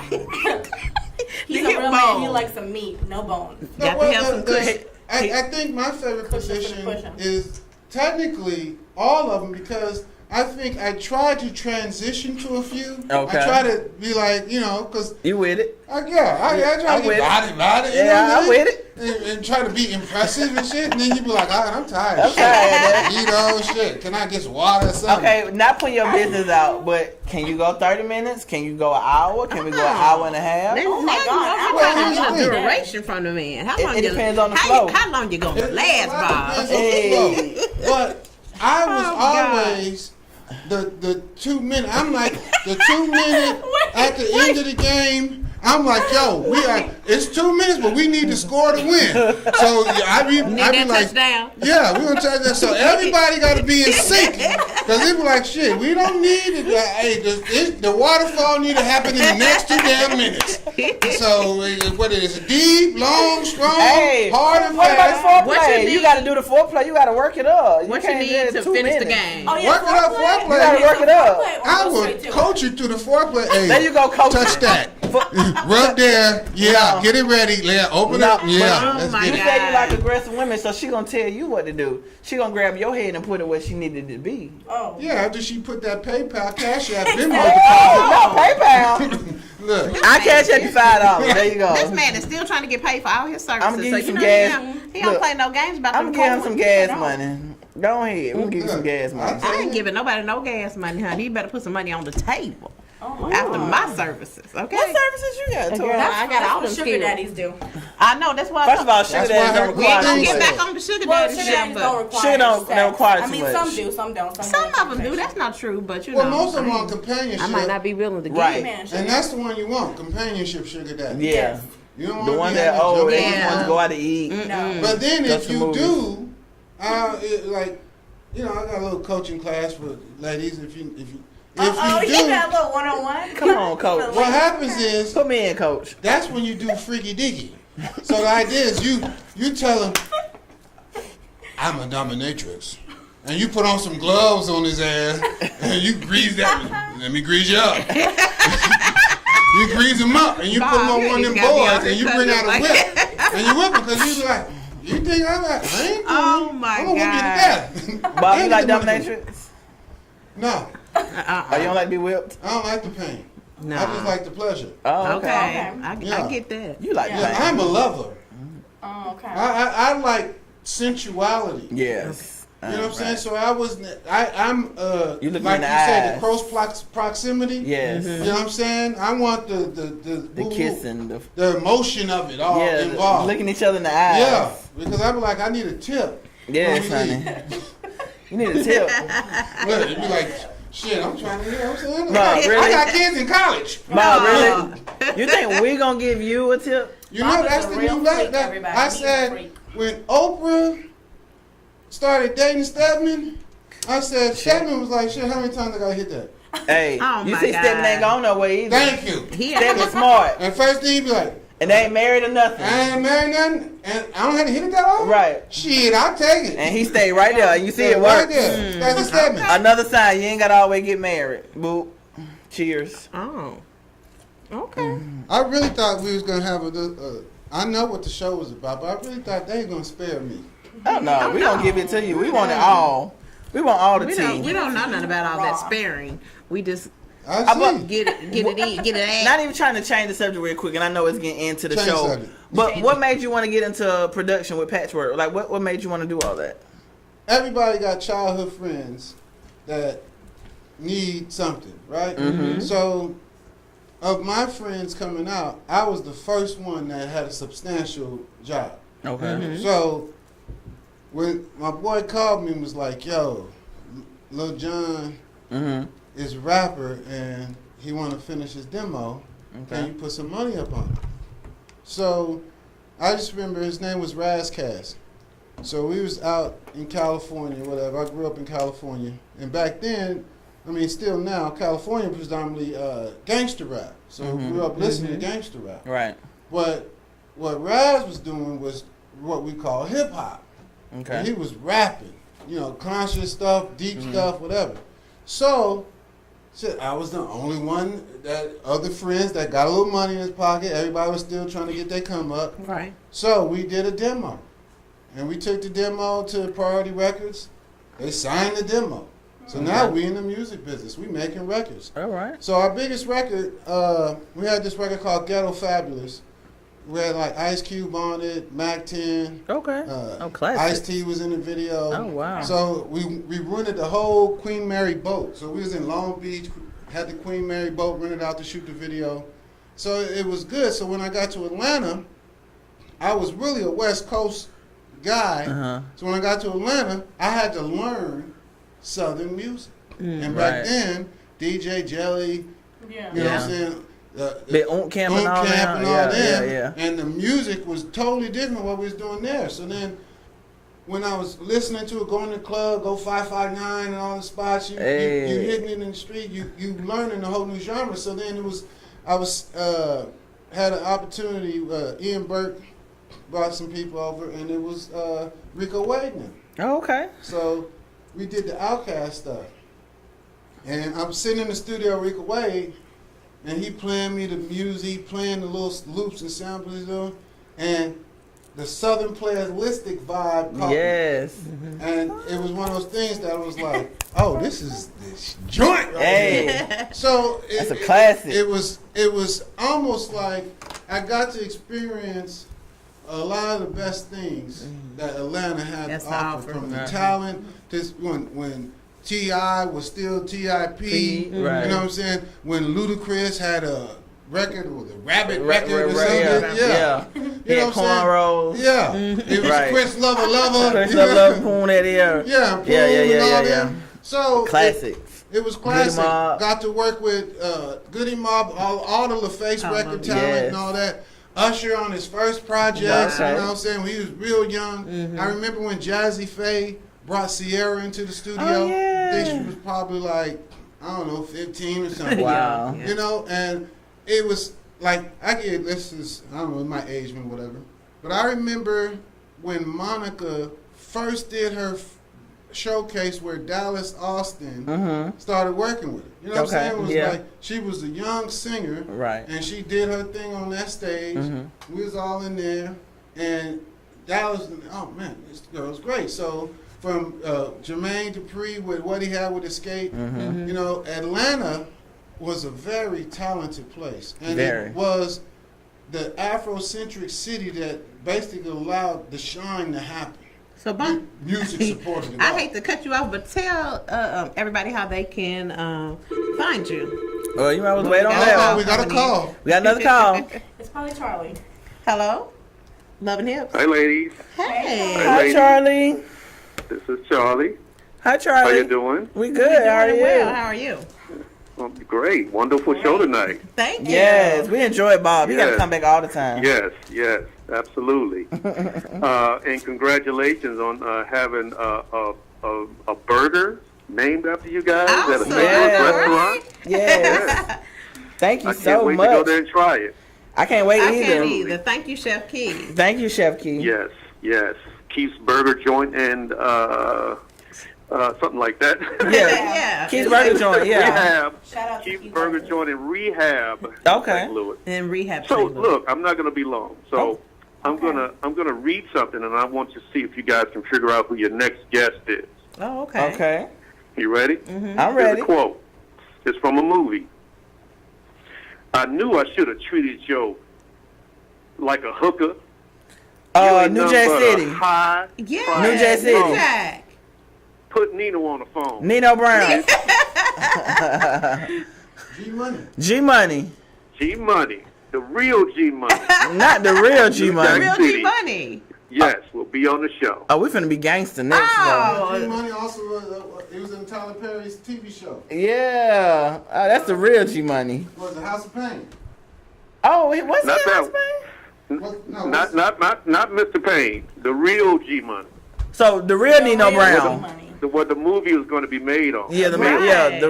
He's The a hip real man. He bone. likes some meat, no bones. Got to have some cushion. I think my favorite position pushing. is technically all of them because I think I try to transition to a few. Okay. I try to be like, because You with it? I try I'm to with get it. body. You know Yeah, what I'm I mean? with it. And try to be impressive and shit. And then you be like, all right, I'm tired. I'm tired, Shit. Can I get some water or something? Okay, not putting your business out, but can you go 30 minutes? Can you go an hour? Can we go an hour and a half? Oh my God. Well, How here's long the you thing. duration from the man? How It- long it you, depends on the how flow. How long you gonna last, Bob? Hey. But I was God. always the 2 minute. I'm like the 2 minute at the end of the game. I'm like, yo, it's 2 minutes, but we need to score to win. So I be that like, touchdown? yeah, we gonna touch that. So everybody got to be in sync because they be like, shit, we don't need it. Hey, the waterfall need to happen in the next 2 damn minutes. So what it is, deep, long, strong, Hey, hard and what fast. about the What you foreplay? need- You got to do the foreplay. You got to work it up. What you can't need just to 2 finish the minutes. game? Oh, yeah, Work it up, foreplay? foreplay. You got to work it up. I will coach you through the foreplay. Hey, There you go, coach. touch that. Rub there. Yeah, get it ready. Open up. Yeah. But Let's you get it. say you like aggressive women, so she gonna tell you what to do. She gonna grab your head and put it where she needed to be. Oh. Yeah, after she put that PayPal cash app Venmo PayPal. Look, I cash at you $5. There you go. This man is still trying to get paid for all his services. I'm giving you some know gas. He don't Look, play no games about I'm them giving him some gas coins. money. Go ahead. We'll give you some gas money. I ain't giving nobody no gas money, honey. You better put some money on the table Oh, after my services, okay? What services you got, Tori? I got all them sugar skills. daddies do. I know, that's why. First of all, sugar daddies don't we ain't require gonna too get much. back on the sugar Well, daddy sugar shit, daddies don't but require Sugar don't sex. require I too mean, much. some do, some don't. some of them do. That's not true, but you well, know. most of them want companionship. I might not be willing to give Right. it. And that's the one you want, companionship sugar daddy. Yeah. You don't The want one to that, be having they junk just Yeah. want to go out to eat. No. But then Go if to you movies. do, like, you know, I got a little coaching class for ladies. If you Oh, do, you got a little one-on-one. Come on, coach. what happens is Put me in, coach. that's when you do freaky diggy. So the idea is you tell him, I'm a dominatrix. And you put on some gloves on his ass and you grease that. Let me grease you up. You grease him up and you put him on one of them boards and you bring out a whip. And you whip him because you be like, you think I'm like, I ain't Oh my I'm gonna God. whip you to death. Bob, you Ain't like the money. dominatrix? No, Oh, you don't like to be whipped? I don't like the pain. No. I just like the pleasure. Oh, Okay. okay. Yeah. I get that. You like Yeah, pain. I'm a lover. Oh, okay. I like sensuality. Yes. You know what I'm saying? So I'm You look like in the you said, eyes. the close proximity. Yes. You know what I'm saying? I want the The kissing. the emotion of it all Yeah, involved. looking each other in the eyes. Yeah, because I be like, I need a tip. Yes, when we honey. leave. You need a tip. Look, it'd be like, shit, I'm trying to, you know what I'm saying? No, really? I got kids in college. Bob, really? You think we gonna give you a tip? You Bob know, is that's a the real new life. freak, That, everybody. I He's a said, freak. when Oprah started dating Stedman, I said, Stedman was like, shit, how many times I gotta hit that? Hey, Oh, you my see Stephen ain't God. going nowhere either. Thank you. Stephen smart. And first thing he'd be like, And they ain't married or nothing. I ain't married nothing, and I don't have to hit it that often? Right. Shit, I'll take it. And he stayed right there. And you see it right work. there. That's a Stedman. Another sign, you ain't gotta always get married. Boop. Cheers. Oh. Okay. I really thought we was gonna have I know what the show was about, but I really thought they were gonna spare me. Oh no, we gonna give it to you. We want it all. We want all the We tea. don't know nothing about all that sparing. We just I see. get it Not even trying to change the subject real quick, and I know it's getting into the Change show. subject. But what made you want to get into production with patchwork? Like, what made you want to do all that? Everybody got childhood friends that need something, right? Mm-hmm. So, of my friends coming out, I was the first one that had a substantial job. Okay. So, when my boy called me and was like, yo, Lil Jon Mm-hmm. is a rapper and he want to finish his demo, can you put some money up on it? So, I just remember his name was Razcast. So we was out in California, whatever. I grew up in California. And back then, I mean, still now, California predominantly gangster rap. So we grew up listening to gangster rap. Right. But what Raz was doing was what we call hip hop. Okay. He was rapping, you know, conscious stuff, deep stuff, whatever. So, shit, I was the only one that other friends that got a little money in his pocket. Everybody was still trying to get their come up. right. So we did a demo. And we took the demo to Priority Records. They signed the demo. So now we in the music business. We making records. All right. So our biggest record, we had this record called Ghetto Fabulous. We had like Ice Cube on it, Mac 10. Okay. Classic. Ice-T was in the video. Oh, wow. So we rented the whole Queen Mary boat. So we was in Long Beach, had the Queen Mary boat rented out to shoot the video. So it was good. So when I got to Atlanta, I was really a West Coast guy. Uh-huh. So when I got to Atlanta, I had to learn Southern music. And back Right. then, DJ Jelly, Yeah. you know what I'm saying? Big Oomp Camp and all that. Yeah. And the music was totally different what we was doing there. So then, when I was listening to it, going to the club, go 559 and all the spots, you hitting it in the street, you learning a whole new genre. So then had an opportunity, Ian Burke brought some people over, and it was Rico Wade and them. Oh, okay. So we did the Outkast stuff. And I'm sitting in the studio with Rico Wade, and he playing me the music, playing the little loops and samples he's doing, and the Southern Playalistic vibe caught me. And it was one of those things that I was like, oh, this is this joint right here. So that's a classic. It was almost like I got to experience a lot of the best things that Atlanta had to offer, from the talent to when T.I. was still T.I.P. You know what I'm saying? When Ludacris had a record, or the Rabbit record or something. You know what I'm saying? Yeah. It was Chris Lover. Chris Lover, Poon that era. Yeah. So classics. It was classic. Got to work with Goody Mob, all the LaFace record talent and all that. Usher on his first project, you know what I'm saying? When he was real young. I remember when Jazzy Faye brought Sierra into the studio. I think she was probably like, I don't know, 15 or something. Wow. You know, and it was like, I don't know, my age and whatever. But I remember when Monica first did her showcase where Dallas Austin started working with her. You know what I'm saying? It was like, she was a young singer. And she did her thing on that stage. We was all in there. And Dallas, oh man, this girl's great. So from Jermaine Dupri with what he had with Escape, you know, Atlanta was a very talented place. And it was the Afrocentric city that basically allowed the shine to happen. So, Bob, music supported it. I hate to cut you off, but tell everybody how they can find you. Well, you might as well wait on that. We got a call. We got another call. It's probably Charlie. Hello? Love and Hips. Hi, ladies. Hey. Hi, Charlie. This is Charlie. Hi, Charlie. How you doing? We good. How are you? Well, how are you? Well, great. Wonderful show tonight. Thank you. Yes, we enjoy Bob. You got to come back all the time. Yes, absolutely. And congratulations on having a burger named after you guys at a favorite restaurant. Yes. Thank you so much. I can't wait to go there and try it. I can't wait either. Can't either. Thank you, Chef Key. Thank you, Chef Key. Yes. Keith's Burger Joint and something like that. Yeah. Keith's Burger Joint. Yeah. Rehab. Shout out to Keith's Burger Joint and Rehab. Okay. St. Louis. And Rehab. So look, I'm not going to be long. So I'm gonna read something, and I want to see if you guys can figure out who your next guest is. Oh, okay. Okay. You ready? I'm ready. Here's a quote. It's from a movie. I knew I should have treated Joe like a hooker. New Jack City. New Jack City. Jack. Put Nino on the phone. Nino Brown. G-Money. G-Money. The real G-Money. Not the real G-Money. Real G-Money. Yes, we'll be on the show. Oh, we're finna be gangster next. G-Money also, he was in Tyler Perry's TV show. Yeah. Oh, that's the real G-Money. Was the House of Pain. Oh, it wasn't Not House of that Pain? Not Mr. Payne. The real G-Money. So the real Nino Brown. What the movie was going to be made on. Yeah, the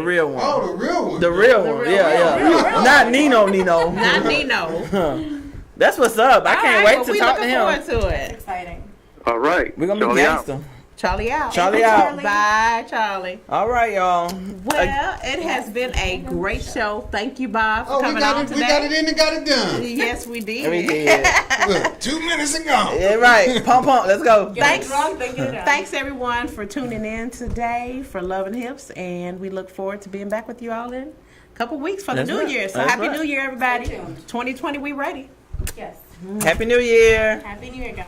real one. Oh, the real one. The real one. Yeah. Not Nino. Not Nino. That's what's up. I can't wait to talk to him. Looking forward to it. Exciting. All right. We're gonna be gangster. Charlie out. Charlie out. Bye, Charlie. All right, y'all. Well, it has been a great show. Thank you, Bob, for coming on today. We got it in and got it done. Yes, we did. We did. Look, 2 minutes ago. Yeah, right. Pump. Let's go. Thanks, everyone, for tuning in today for Love and Hips, and we look forward to being back with you all in a couple weeks for the New Year. So happy New Year, everybody. 2020, we ready. Yes. Happy New Year. Happy New Year, guys.